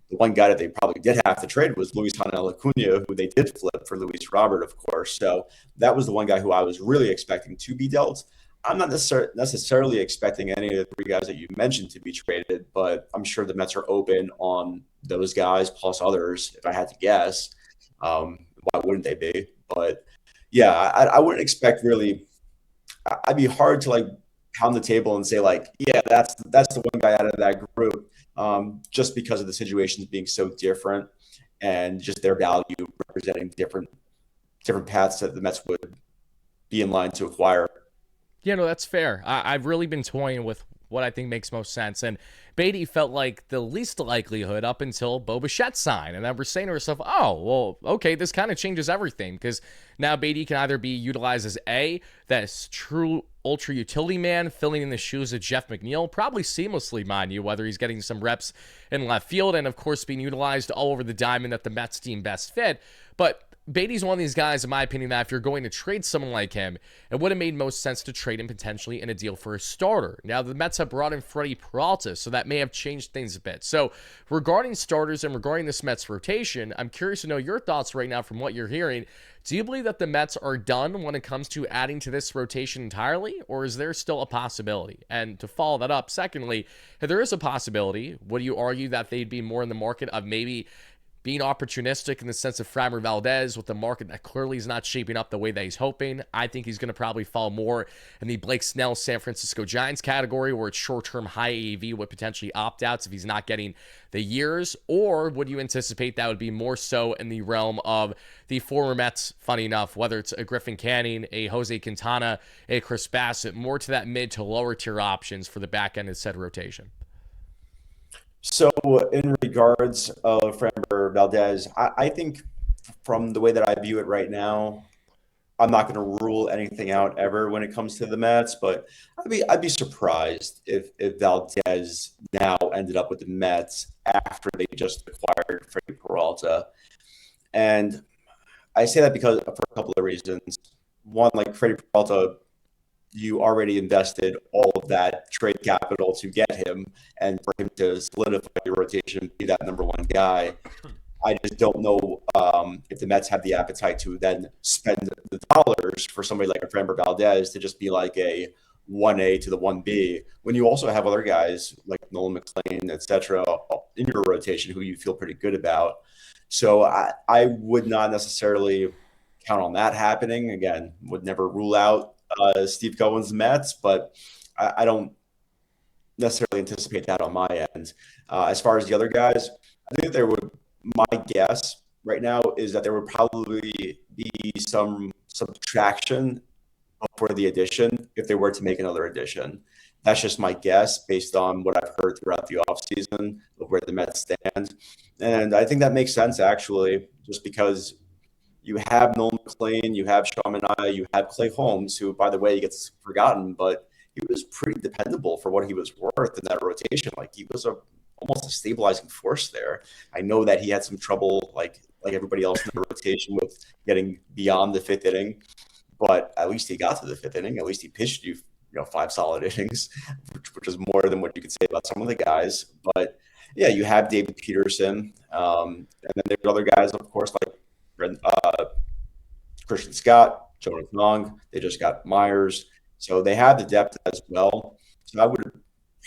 The one guy that they probably did have to trade was Luis Hanel Acuna, who they did flip for Luis Robert, of course. So that was the one guy who I was really expecting to be dealt. I'm not necessarily expecting any of the three guys that you mentioned to be traded, but I'm sure the Mets are open on those guys plus others, if I had to guess. Why wouldn't they be? But yeah, I wouldn't expect really. I'd be hard to like pound the table and say like, yeah, that's the one guy out of that group, just because of the situations being so different and just their value representing different paths that the Mets would be in line to acquire. Yeah, no, that's fair. I've really been toying with what I think makes most sense. And Beatty felt like the least likelihood up until Bichette signed. And then we're saying to ourselves, oh, well, okay, this kind of changes everything because now Beatty can either be utilized as that true ultra utility man filling in the shoes of Jeff McNeil, probably seamlessly, mind you, whether he's getting some reps in left field and, of course, being utilized all over the diamond that the Mets deem best fit. But Beatty's one of these guys, in my opinion, that if you're going to trade someone like him, it would have made most sense to trade him potentially in a deal for a starter. Now, the Mets have brought in Freddie Peralta, so that may have changed things a bit. So, regarding starters and regarding this Mets rotation, I'm curious to know your thoughts right now from what you're hearing. Do you believe that the Mets are done when it comes to adding to this rotation entirely, or is there still a possibility? And to follow that up, secondly, if there is a possibility, would you argue that they'd be more in the market of maybe being opportunistic in the sense of Framber Valdez with the market that clearly is not shaping up the way that he's hoping. I think he's going to probably fall more in the Blake Snell San Francisco Giants category, where it's short-term high AAV with potentially opt-outs if he's not getting the years. Or would you anticipate that would be more so in the realm of the former Mets, funny enough, whether it's a Griffin Canning, a Jose Quintana, a Chris Bassett, more to that mid to lower tier options for the back end of said rotation? So, in regards of Framber Valdez, I think from the way that I view it right now, I'm not going to rule anything out ever when it comes to the Mets, but I'd be surprised if Valdez now ended up with the Mets after they just acquired Freddie Peralta. And I say that because for a couple of reasons. One, like Freddie Peralta, you already invested all of that trade capital to get him and for him to solidify your rotation, be that number one guy. I just don't know if the Mets have the appetite to then spend the dollars for somebody like a Framber Valdez to just be like a 1A to the 1B when you also have other guys like Nolan McLean, et cetera, in your rotation who you feel pretty good about. So I would not necessarily count on that happening. Again, would never rule out Steve Cohen's Mets, but I don't necessarily anticipate that on my end. As far as the other guys, I think there would. My guess right now is that there would probably be some subtraction for the addition if they were to make another addition. That's just my guess based on what I've heard throughout the offseason of where the Mets stand. And I think that makes sense, actually, just because you have Nolan McLean, you have Sean Manaea, you have Clay Holmes, who, by the way, gets forgotten, but he was pretty dependable for what he was worth in that rotation. Like, he was almost a stabilizing force there. I know that he had some trouble, like everybody else in the rotation, with getting beyond the fifth inning, but at least he got to the fifth inning. At least he pitched you, 5 solid innings, which is more than what you could say about some of the guys. But yeah, you have David Peterson, and then there's other guys, of course, like Christian Scott, Jonas Nong. They just got Myers, so they have the depth as well. So I would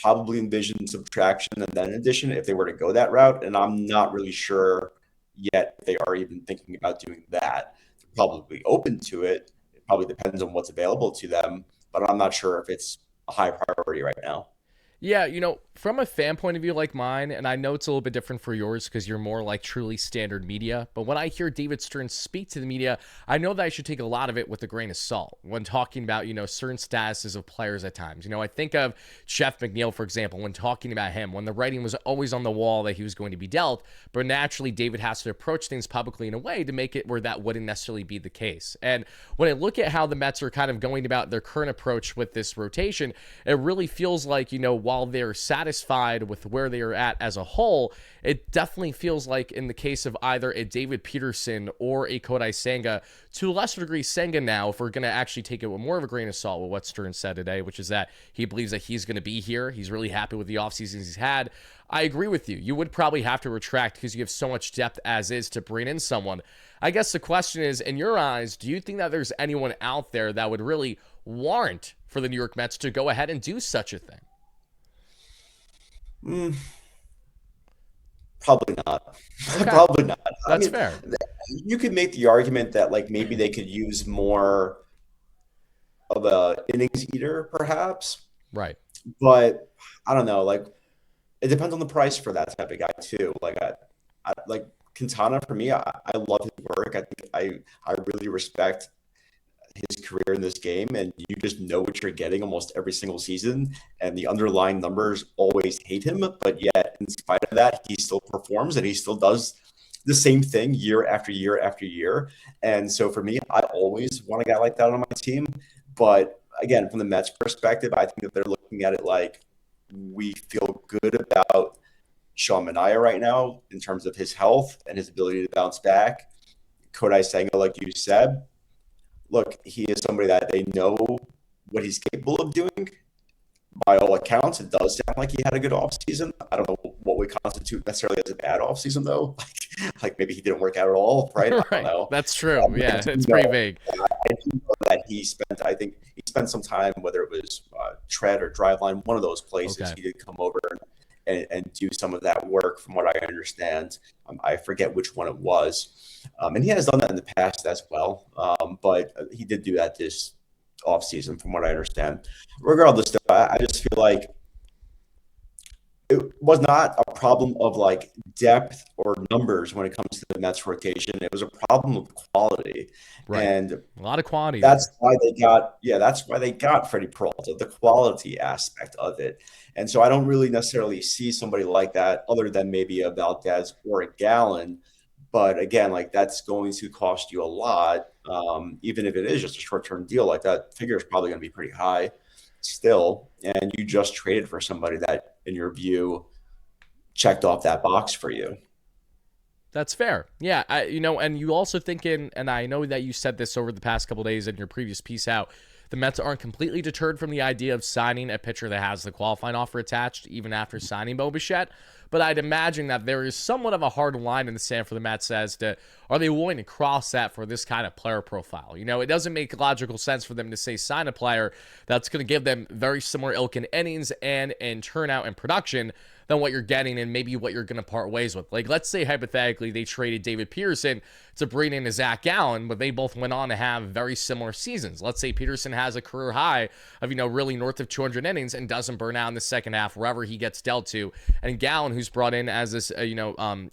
probably envision subtraction and then addition if they were to go that route. And I'm not really sure yet if they are even thinking about doing that. They're probably open to it. It probably depends on what's available to them, but I'm not sure if it's a high priority right now. Yeah, from a fan point of view like mine, and I know it's a little bit different for yours because you're more like truly standard media, but when I hear David Stearns speak to the media, I know that I should take a lot of it with a grain of salt when talking about, certain statuses of players at times. I think of Jeff McNeil, for example, when talking about him, when the writing was always on the wall that he was going to be dealt, but naturally David has to approach things publicly in a way to make it where that wouldn't necessarily be the case. And when I look at how the Mets are kind of going about their current approach with this rotation, it really feels like, while they're satisfied with where they are at as a whole, it definitely feels like in the case of either a David Peterson or a Kodai Senga, to a lesser degree Senga now, if we're going to actually take it with more of a grain of salt with what Stearns said today, which is that he believes that he's going to be here. He's really happy with the offseason he's had. I agree with you. You would probably have to retract because you have so much depth as is to bring in someone. I guess the question is, in your eyes, do you think that there's anyone out there that would really warrant for the New York Mets to go ahead and do such a thing? Probably not. Okay. Probably not. That's fair. You could make the argument that maybe they could use more of a innings eater, perhaps. Right. But I don't know. It depends on the price for that type of guy too. Like Quintana, for me, I love his work. I think I really respect his career in this game, and you just know what you're getting almost every single season, and the underlying numbers always hate him, but yet in spite of that, he still performs and he still does the same thing year after year after year. And so for me, I always want a guy like that on my team. But again, from the Mets perspective, I think that they're looking at it like, we feel good about Sean Manaea right now in terms of his health and his ability to bounce back. Kodai Senga, like you said, look, he is somebody that they know what he's capable of doing. By all accounts, it does sound like he had a good offseason. I don't know what would constitute necessarily as a bad offseason, though. Like maybe he didn't work out at all, right? I don't know. That's true. Yeah, it's pretty vague. I do know that I think he spent some time, whether it was tread or driveline, one of those places. Okay. He did come over and do some of that work, from what I understand. I forget which one it was. And he has done that in the past as well. But he did do that this offseason, from what I understand. Regardless, though, I just feel like it was not a problem of like depth or numbers when it comes to the Mets rotation. It was a problem of quality. Right. And A lot of quantity that's there. why they got Freddie Peralta, the quality aspect of it. And so I don't really necessarily see somebody like that other than maybe a Valdez or a Gallon. But again, like that's going to cost you a lot. Even if it is just a short-term deal, like that figure is probably going to be pretty high still. And you just traded for somebody that, in your view, checked off that box for you. That's fair. Yeah, and you also thinking, and I know that you said this over the past couple of days in your previous piece out, the Mets aren't completely deterred from the idea of signing a pitcher that has the qualifying offer attached, even after signing Bichette. But I'd imagine that there is somewhat of a hard line in the sand for the Mets as to, are they willing to cross that for this kind of player profile? It doesn't make logical sense for them to say sign a player that's going to give them very similar ilk in innings and in turnout and production than what you're getting and maybe what you're going to part ways with. Like, let's say hypothetically they traded David Peterson to bring in a Zach Gallen, but they both went on to have very similar seasons. Let's say Peterson has a career high of, really north of 200 innings and doesn't burn out in the second half wherever he gets dealt to. And Gallen, who's brought in as this,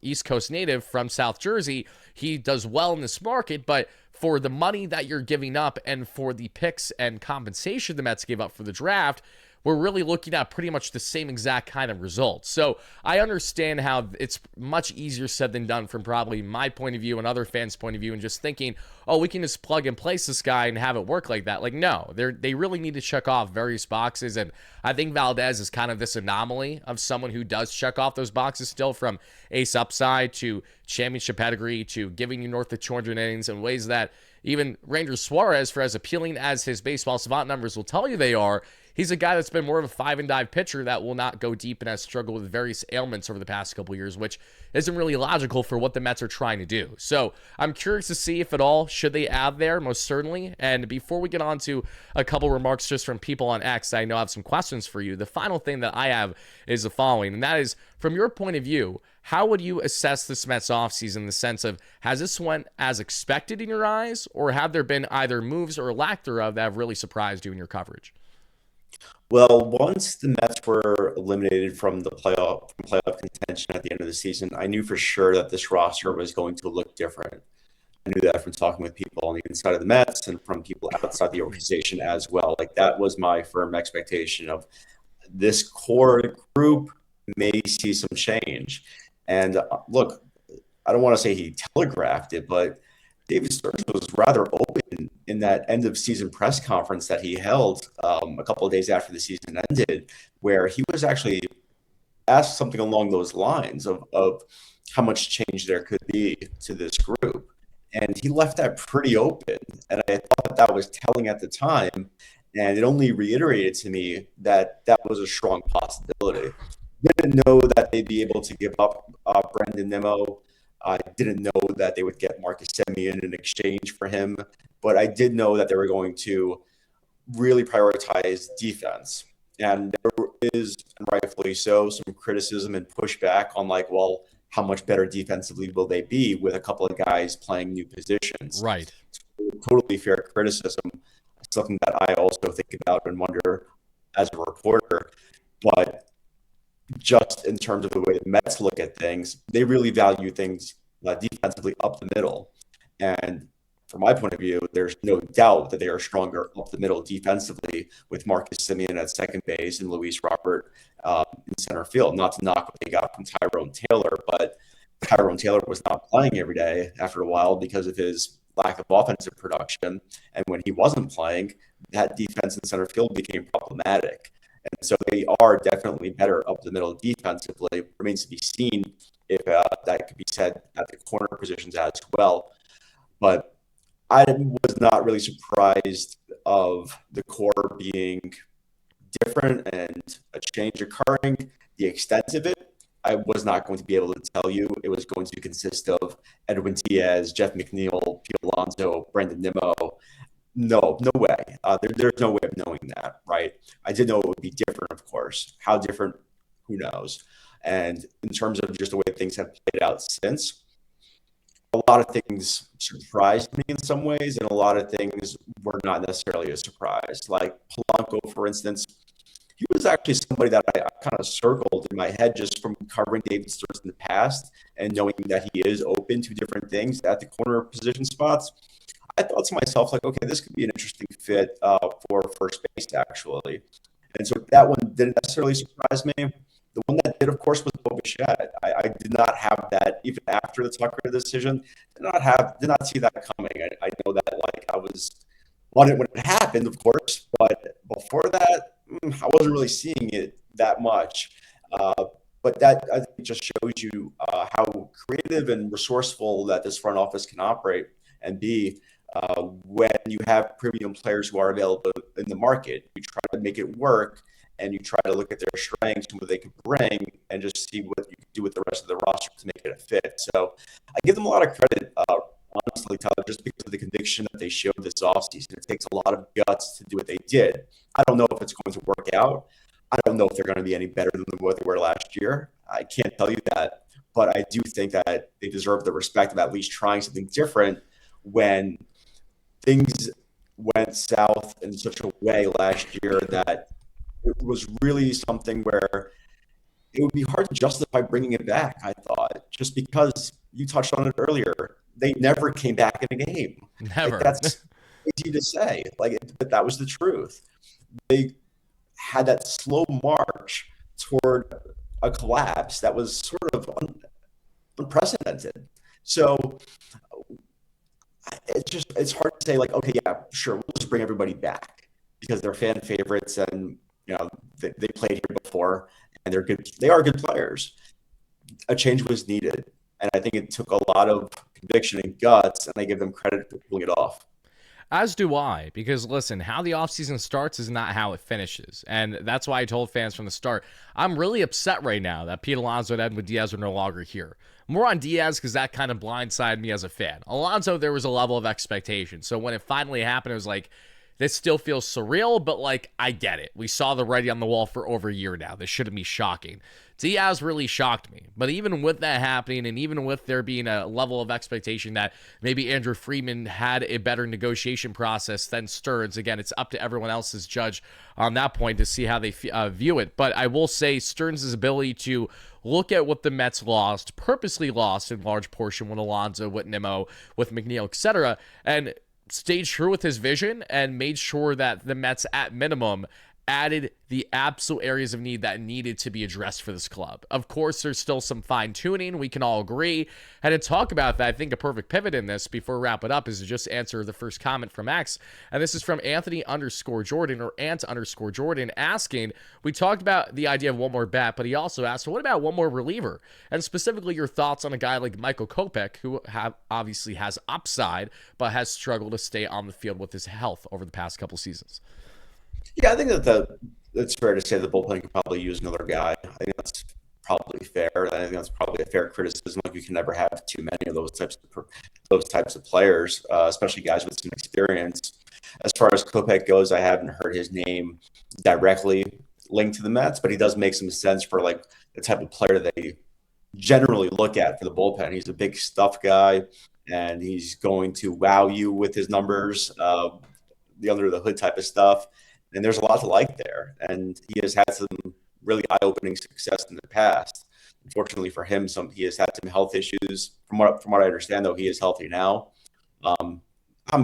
East Coast native from South Jersey, he does well in this market, but for the money that you're giving up and for the picks and compensation the Mets gave up for the draft, we're really looking at pretty much the same exact kind of results. So I understand how it's much easier said than done from probably my point of view and other fans' point of view, and just thinking, oh, we can just plug and place this guy and have it work like that. Like, no, they really need to check off various boxes, and I think Valdez is kind of this anomaly of someone who does check off those boxes still, from ace upside to championship pedigree to giving you north of 200 innings in ways that even Ranger Suarez, for as appealing as his baseball savant numbers will tell you they are, he's a guy that's been more of a five and dive pitcher that will not go deep and has struggled with various ailments over the past couple years, which isn't really logical for what the Mets are trying to do. So I'm curious to see if at all should they add there, most certainly. And before we get on to a couple remarks just from people on X, I know I have some questions for you. The final thing that I have is the following, and that is, from your point of view, how would you assess this Mets offseason in the sense of, has this went as expected in your eyes, or have there been either moves or lack thereof that have really surprised you in your coverage? Well, once the Mets were eliminated from playoff contention at the end of the season, I knew for sure that this roster was going to look different. I knew that from talking with people on the inside of the Mets and from people outside the organization as well. Like, that was my firm expectation of this core group may see some change. And look, I don't want to say he telegraphed it, but David Stearns was rather open in that end of season press conference that he held a couple of days after the season ended, where he was actually asked something along those lines of how much change there could be to this group. And he left that pretty open. And I thought that was telling at the time. And it only reiterated to me that that was a strong possibility. Didn't know that they'd be able to give up Brandon Nimmo. I didn't know that they would get Marcus Semien in exchange for him, but I did know that they were going to really prioritize defense. And there is, and rightfully so, some criticism and pushback on, like, well, how much better defensively will they be with a couple of guys playing new positions? Right. Totally fair criticism, something that I also think about and wonder as a reporter. But just in terms of the way the Mets look at things, they really value things defensively up the middle. And from my point of view, there's no doubt that they are stronger up the middle defensively with Marcus Semien at second base and Luis Robert in center field. Not to knock what they got from Tyrone Taylor, but Tyrone Taylor was not playing every day after a while because of his lack of offensive production. And when he wasn't playing, that defense in center field became problematic. And so they are definitely better up the middle defensively. It remains to be seen if that could be said at the corner positions as well. But I was not really surprised of the core being different and a change occurring. The extent of it, I was not going to be able to tell you. It was going to consist of Edwin Diaz, Jeff McNeil, Pete Alonso, Brandon Nimmo. No way. There's no way of knowing that, right? I did know it would be different, of course. How different? Who knows? And in terms of just the way things have played out since, a lot of things surprised me in some ways, and a lot of things were not necessarily a surprise. Like Polanco, for instance, he was actually somebody that I kind of circled in my head just from covering David Stearns in the past and knowing that he is open to different things at the corner position spots. I thought to myself, like, okay, this could be an interesting fit for first base, actually. And so that one didn't necessarily surprise me. The one that did, of course, was Bichette. I did not have that even after the Tucker decision. Did not see that coming. I know that like I was on it when it happened, of course, but before that, I wasn't really seeing it that much. But that I think just shows you how creative and resourceful that this front office can operate and be when you have premium players who are available in the market. You try to make it work, and you try to look at their strengths and what they can bring, and just see what you can do with the rest of the roster to make it a fit. So I give them a lot of credit, honestly, Tyler, just because of the conviction that they showed this offseason. It takes a lot of guts to do what they did. I don't know if it's going to work out. I don't know if they're going to be any better than what they were last year. I can't tell you that. But I do think that they deserve the respect of at least trying something different when things went south in such a way last year that it was really something where it would be hard to justify bringing it back, I thought, just because you touched on it earlier. They never came back in a game. Never. Like, that's easy to say, but that was the truth. They had that slow march toward a collapse that was sort of unprecedented. So it's hard to say, like, okay, yeah, sure, we'll just bring everybody back because they're fan favorites and they played here before and they're good. They are good players. A change was needed, and I think it took a lot of conviction and guts, and I give them credit for pulling it off. As do I, because listen, how the offseason starts is not how it finishes. And that's why I told fans from the start, I'm really upset right now that Pete Alonso and Edwin Diaz are no longer here. More on Diaz because that kind of blindsided me as a fan. Alonso, there was a level of expectation. So when it finally happened, it was like, this still feels surreal, but like, I get it. We saw the writing on the wall for over a year now. This shouldn't be shocking. Diaz really shocked me. But even with that happening, and even with there being a level of expectation that maybe Andrew Friedman had a better negotiation process than Stearns, again, it's up to everyone else's judge on that point to see how they view it. But I will say Stearns' ability to look at what the Mets lost, purposely lost in large portion with Alonso, with Nimmo, with McNeil, etc., and stayed true with his vision and made sure that the Mets, at minimum, added the absolute areas of need that needed to be addressed for this club. Of course, there's still some fine-tuning. We can all agree. And to talk about that, I think a perfect pivot in this before we wrap it up is to just answer the first comment from X. And this is from Anthony_Jordan or Ant_Jordan asking, we talked about the idea of one more bat, but he also asked, what about one more reliever? And specifically your thoughts on a guy like Michael Kopech, who obviously has upside, but has struggled to stay on the field with his health over the past couple seasons. Yeah, I think that it's fair to say the bullpen could probably use another guy. I think that's probably fair. I think that's probably a fair criticism. Like, you can never have too many of those types of players, especially guys with some experience. As far as Kopech goes, I haven't heard his name directly linked to the Mets, but he does make some sense for like the type of player they generally look at for the bullpen. He's a big stuff guy, and he's going to wow you with his numbers, the under the hood type of stuff. And there's a lot to like there. And he has had some really eye-opening success in the past. Unfortunately for him, he has had some health issues. From what I understand, though, he is healthy now. I'm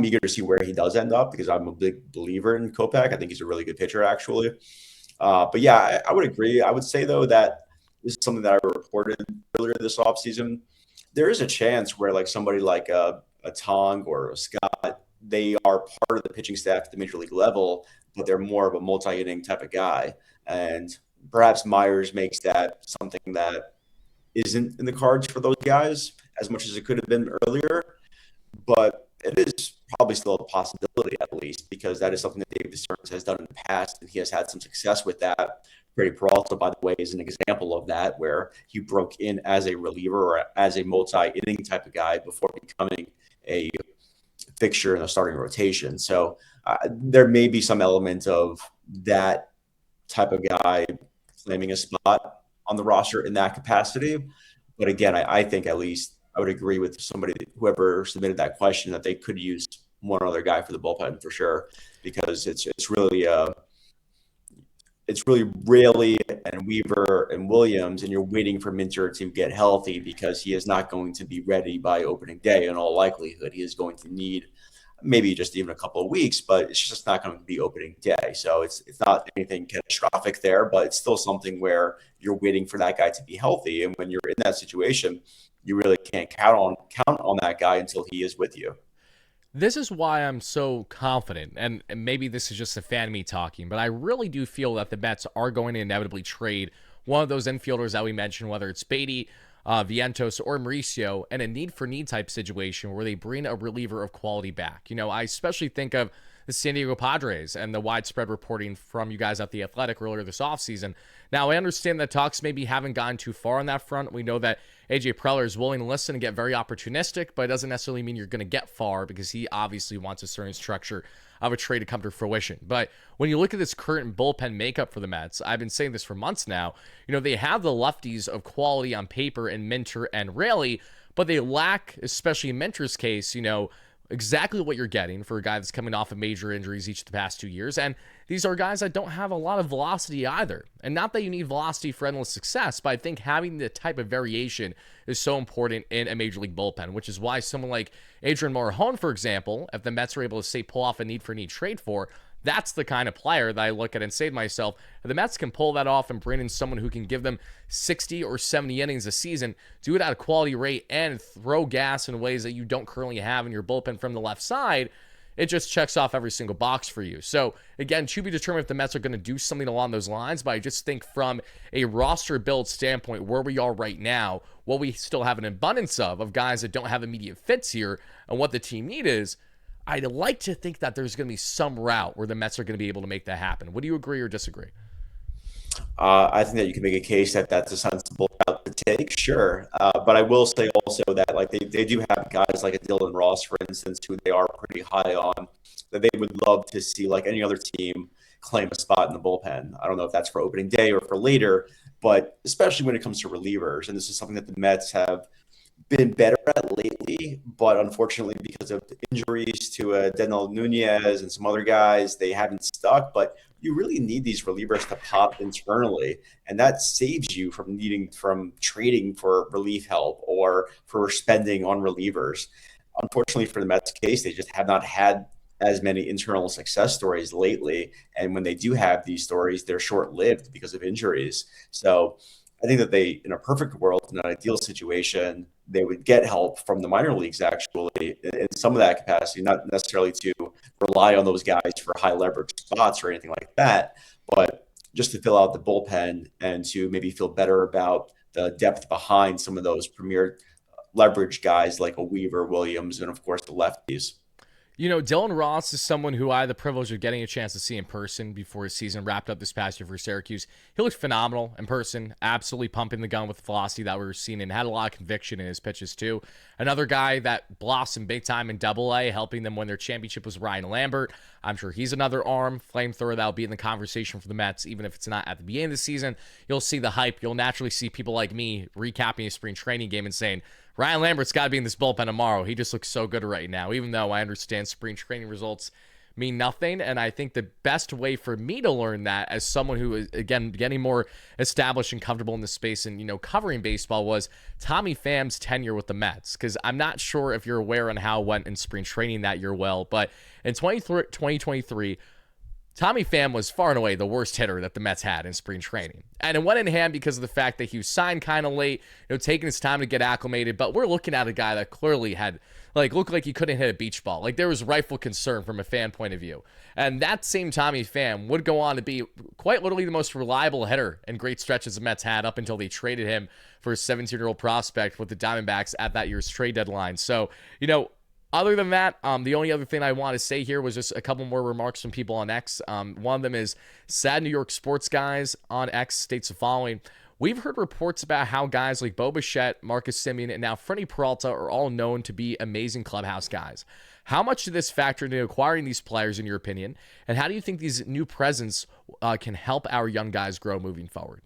eager to see where he does end up because I'm a big believer in Kopech. I think he's a really good pitcher, actually. But yeah, I would agree. I would say, though, that this is something that I reported earlier this offseason. There is a chance where like somebody like a Tong or a Scott, they are part of the pitching staff at the major league level, but they're more of a multi-inning type of guy. And perhaps Myers makes that something that isn't in the cards for those guys as much as it could have been earlier. But it is probably still a possibility, at least, because that is something that David Stearns has done in the past, and he has had some success with that. Freddie Peralta, by the way, is an example of that, where he broke in as a reliever or as a multi-inning type of guy before becoming a fixture in the starting rotation. So there may be some element of that type of guy claiming a spot on the roster in that capacity. But again, I think at least I would agree with somebody, whoever submitted that question, that they could use one other guy for the bullpen for sure, because it's really Raley and Weaver and Williams, and you're waiting for Minter to get healthy because he is not going to be ready by opening day in all likelihood. He is going to need maybe just even a couple of weeks, but it's just not going to be opening day. So it's not anything catastrophic there, but it's still something where you're waiting for that guy to be healthy. And when you're in that situation, you really can't count on that guy until he is with you. This is why I'm so confident, and maybe this is just a fan of me talking, but I really do feel that the Mets are going to inevitably trade one of those infielders that we mentioned, whether it's Beatty, Vientos, or Mauricio, in a need-for-need type situation where they bring a reliever of quality back. I especially think of the San Diego Padres and the widespread reporting from you guys at The Athletic earlier this offseason. Now, I understand that talks maybe haven't gone too far on that front. We know that AJ Preller is willing to listen and get very opportunistic, but it doesn't necessarily mean you're going to get far because he obviously wants a certain structure of a trade to come to fruition. But when you look at this current bullpen makeup for the Mets, I've been saying this for months now, they have the lefties of quality on paper in Minter and Raley, but they lack, especially in Minter's case, exactly what you're getting for a guy that's coming off of major injuries each of the past 2 years. And these are guys that don't have a lot of velocity either. And not that you need velocity for endless success, but I think having the type of variation is so important in a major league bullpen, which is why someone like Adrian Morejon, for example, if the Mets are able to, say, pull off a need-for-need trade for, that's the kind of player that I look at and say to myself, if the Mets can pull that off and bring in someone who can give them 60 or 70 innings a season, do it at a quality rate, and throw gas in ways that you don't currently have in your bullpen from the left side, it just checks off every single box for you. So, again, to be determined if the Mets are going to do something along those lines, but I just think from a roster build standpoint, where we are right now, what we still have an abundance of guys that don't have immediate fits here, and what the team need is, I'd like to think that there's going to be some route where the Mets are going to be able to make that happen. Would you agree or disagree? I think that you can make a case that that's a sensible route to take, sure. But I will say also that they do have guys like a Dylan Ross, for instance, who they are pretty high on, that they would love to see, like any other team, claim a spot in the bullpen. I don't know if that's for opening day or for later, but especially when it comes to relievers, and this is something that the Mets have been better at lately, but unfortunately because of injuries to Denel Nunez and some other guys, they haven't stuck. But you really need these relievers to pop internally, and that saves you from trading for relief help or for spending on relievers. Unfortunately for the Mets case, they just have not had as many internal success stories lately, and when they do have these stories, they're short-lived because of injuries. So I think that they, in a perfect world, in an ideal situation, they would get help from the minor leagues, actually, in some of that capacity, not necessarily to rely on those guys for high leverage spots or anything like that, but just to fill out the bullpen and to maybe feel better about the depth behind some of those premier leverage guys like a Weaver, Williams, and of course the lefties. Dylan Ross is someone who I had the privilege of getting a chance to see in person before his season wrapped up this past year for Syracuse. He looked phenomenal in person, absolutely pumping the gun with the velocity that we were seeing, and had a lot of conviction in his pitches too. Another guy that blossomed big time in Double-A, helping them win their championship, was Ryan Lambert. I'm sure he's another arm flamethrower that'll be in the conversation for the Mets, even if it's not at the beginning of the season. You'll see the hype. You'll naturally see people like me recapping a spring training game and saying, Ryan Lambert's got to be in this bullpen tomorrow. He just looks so good right now, even though I understand spring training results mean nothing. And I think the best way for me to learn that, as someone who is, again, getting more established and comfortable in this space and, covering baseball, was Tommy Pham's tenure with the Mets. Because I'm not sure if you're aware on how it went in spring training that year but in 2023, Tommy Pham was far and away the worst hitter that the Mets had in spring training. And it went in hand because of the fact that he was signed kind of late, taking his time to get acclimated. But we're looking at a guy that clearly had, looked like he couldn't hit a beach ball. There was rightful concern from a fan point of view. And that same Tommy Pham would go on to be quite literally the most reliable hitter in great stretches the Mets had up until they traded him for a 17-year-old prospect with the Diamondbacks at that year's trade deadline. So, other than that, the only other thing I want to say here was just a couple more remarks from people on X. One of them is Sad New York Sports Guys on X states the following. We've heard reports about how guys like Bichette, Marcus Semien, and now Freddie Peralta are all known to be amazing clubhouse guys. How much did this factor into acquiring these players, in your opinion? And how do you think these new presence can help our young guys grow moving forward?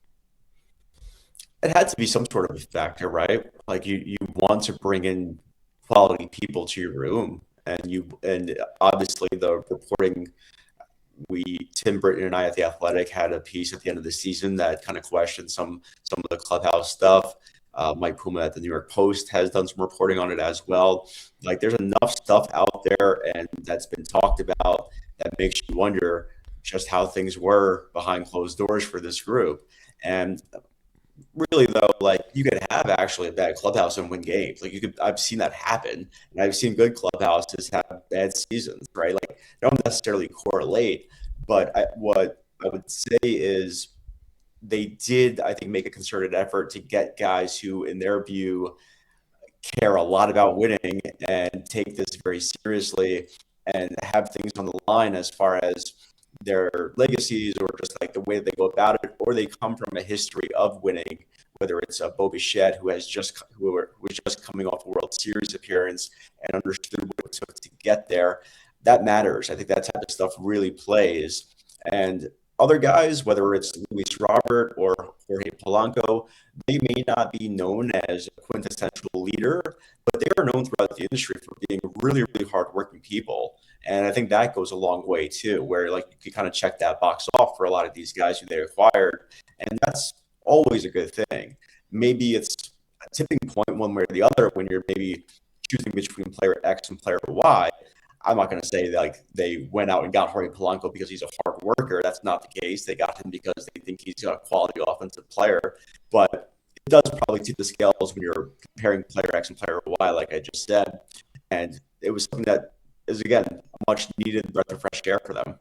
it had to be some sort of a factor, right? Like you want to bring in quality people to your room, and obviously the reporting, we Tim Britton and I at the Athletic had a piece at the end of the season that kind of questioned some of the clubhouse stuff. Mike Puma at the New York Post has done some reporting on it as well. Like there's enough stuff out there and that's been talked about that makes you wonder just how things were behind closed doors for this group. And really though, like you could have actually a bad clubhouse and win games. Like you could, I've seen that happen, and I've seen good clubhouses have bad seasons, right? Like they don't necessarily correlate, but what I would say is they did, I think, make a concerted effort to get guys who, in their view, care a lot about winning and take this very seriously and have things on the line as far as their legacies or just like the way they go about it, or they come from a history of winning, whether it's a Bichette who was just coming off a World Series appearance and understood what it took to get there. That matters. I think that type of stuff really plays. And other guys, whether it's Luis Robert or Jorge Polanco, they may not be known as a quintessential leader, but they are known throughout the industry for being really, really hardworking people. And I think that goes a long way too, where like you can kind of check that box off for a lot of these guys who they acquired. And that's always a good thing. Maybe it's a tipping point one way or the other when you're maybe choosing between player X and player Y. I'm not going to say like they went out and got Jorge Polanco because he's a hard worker. That's not the case. They got him because they think he's a quality offensive player. But it does probably tip the scales when you're comparing player X and player Y, like I just said. And it was something that is, again, a much needed breath of fresh air for them.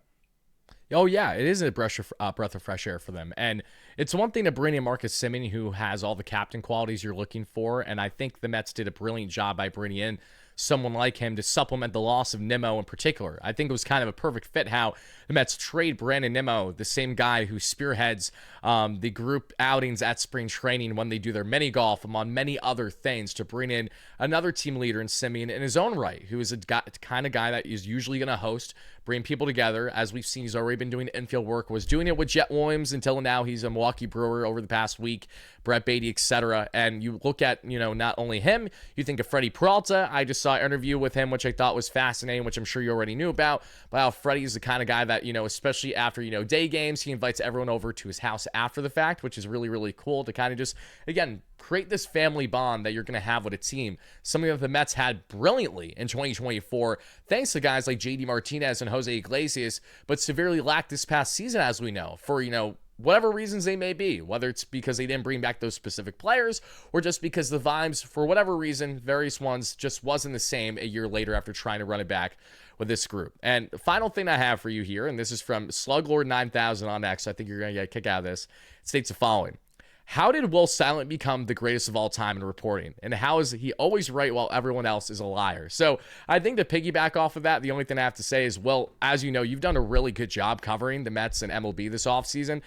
Oh yeah, it is a breath of fresh air for them, and it's one thing to bring in Marcus Simeon, who has all the captain qualities you're looking for, and I think the Mets did a brilliant job by bringing in someone like him to supplement the loss of Nimmo in particular. I think it was kind of a perfect fit how the Mets trade Brandon Nimmo, the same guy who spearheads the group outings at spring training when they do their mini golf, among many other things, to bring in another team leader in Simeon in his own right, who is a kind of guy that is usually going to host, bring people together. As we've seen, he's already been doing infield work, was doing it with Jet Williams until now. He's a Milwaukee Brewer over the past week, Brett Beatty, etc. And you look at, not only him, you think of Freddie Peralta. I just saw an interview with him, which I thought was fascinating, which I'm sure you already knew about how Freddie is the kind of guy that, especially after, day games, he invites everyone over to his house after the fact, which is really, really cool to kind of just, again, create this family bond that you're going to have with a team. Something that the Mets had brilliantly in 2024, thanks to guys like JD Martinez and Jose Iglesias, but severely lacked this past season, as we know, for, whatever reasons they may be, whether it's because they didn't bring back those specific players or just because the vibes, for whatever reason, various ones, just wasn't the same a year later after trying to run it back with this group. And the final thing I have for you here, and this is from Sluglord 9000 on X, I think you're going to get a kick out of this, it states the following. How did Will Silent become the greatest of all time in reporting? And how is he always right while everyone else is a liar? So I think to piggyback off of that, the only thing I have to say is, Will, as you know, you've done a really good job covering the Mets and MLB this offseason.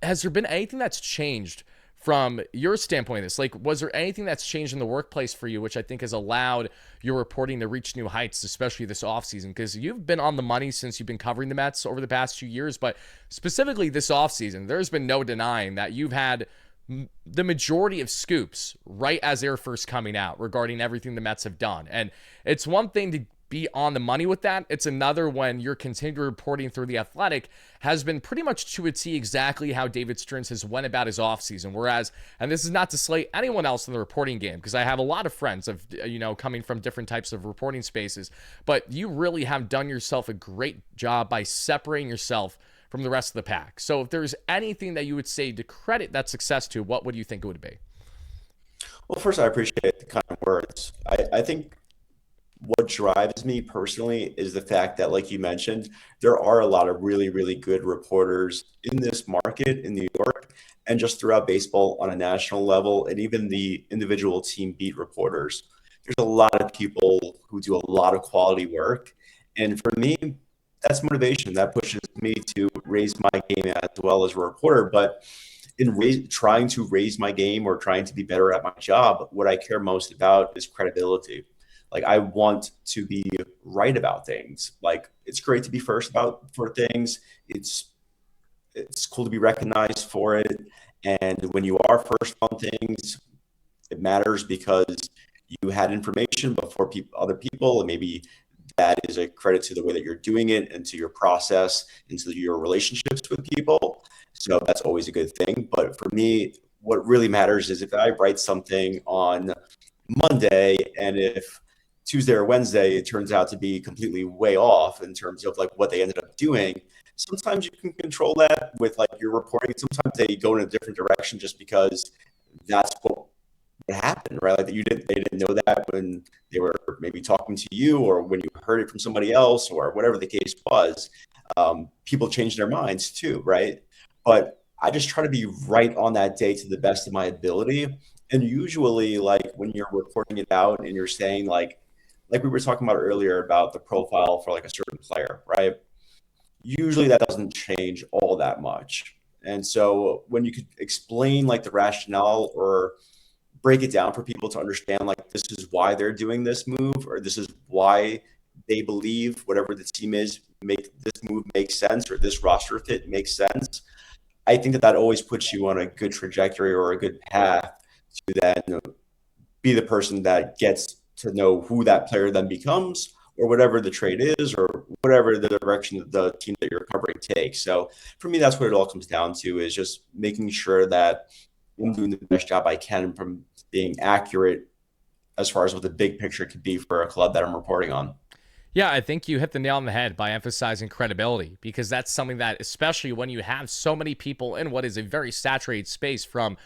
Has there been anything that's changed from your standpoint of this? Like, was there anything that's changed in the workplace for you, which I think has allowed your reporting to reach new heights, especially this offseason? Because you've been on the money since you've been covering the Mets over the past 2 years, but specifically this offseason, there's been no denying that you've had the majority of scoops right as they're first coming out regarding everything the Mets have done. And it's one thing to be on the money with that. It's another when your continued reporting through The Athletic has been pretty much to a T exactly how David Stearns has went about his offseason. Whereas, and this is not to slate anyone else in the reporting game, because I have a lot of friends of, coming from different types of reporting spaces, but you really have done yourself a great job by separating yourself from the rest of the pack. So if there's anything that you would say to credit that success to, what would you think it would be? Well, first, I appreciate the kind words. I think what drives me personally is the fact that, like you mentioned, there are a lot of really, really good reporters in this market in New York and just throughout baseball on a national level, and even the individual team beat reporters. There's a lot of people who do a lot of quality work. And for me, that's motivation. That pushes me to raise my game as well as a reporter. But in trying to raise my game or trying to be better at my job, what I care most about is credibility. Like I want to be right about things. Like it's great to be first for things. It's cool to be recognized for it. And when you are first on things, it matters because you had information before other people, and maybe that is a credit to the way that you're doing it and to your process and to your relationships with people. So that's always a good thing. But for me, what really matters is if I write something on Monday and if Tuesday or Wednesday it turns out to be completely way off in terms of like what they ended up doing. Sometimes you can control that with like your reporting. Sometimes they go in a different direction just because that's what happened, right? Like they didn't know that when they were maybe talking to you, or when you heard it from somebody else, or whatever the case was. People change their minds too, right? But I just try to be right on that day to the best of my ability. And usually, like when you're reporting it out and you're saying like we were talking about earlier about the profile for like a certain player, right? Usually that doesn't change all that much. And so when you could explain like the rationale or break it down for people to understand like this is why they're doing this move, or this is why they believe whatever the team is make this move make sense, or this roster fit makes sense. I think that that always puts you on a good trajectory or a good path to then be the person that gets to know who that player then becomes, or whatever the trade is, or whatever the direction that the team that you're covering takes. So for me, that's what it all comes down to, is just making sure that I'm doing the best job I can from being accurate as far as what the big picture could be for a club that I'm reporting on. Yeah, I think you hit the nail on the head by emphasizing credibility, because that's something that, especially when you have so many people in what is a very saturated space, from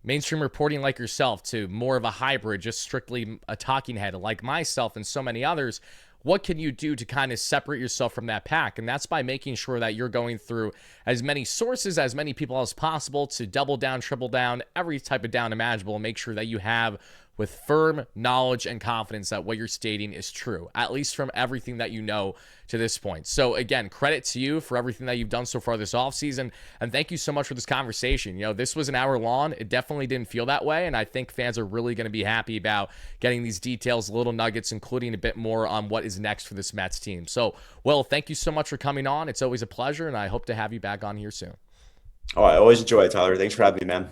mainstream reporting like yourself to more of a hybrid, just strictly a talking head like myself and so many others, what can you do to kind of separate yourself from that pack? And that's by making sure that you're going through as many sources, as many people as possible, to double down, triple down, every type of down imaginable, and make sure that you have with firm knowledge and confidence that what you're stating is true, at least from everything that you know to this point. So again, credit to you for everything that you've done so far this offseason, and thank you so much for this conversation. You know, this was an hour long. It definitely didn't feel that way, and I think fans are really going to be happy about getting these details, little nuggets, including a bit more on what is next for this Mets team. So, Will, thank you so much for coming on. It's always a pleasure, and I hope to have you back on here soon. Oh, I always enjoy it, Tyler. Thanks for having me, man.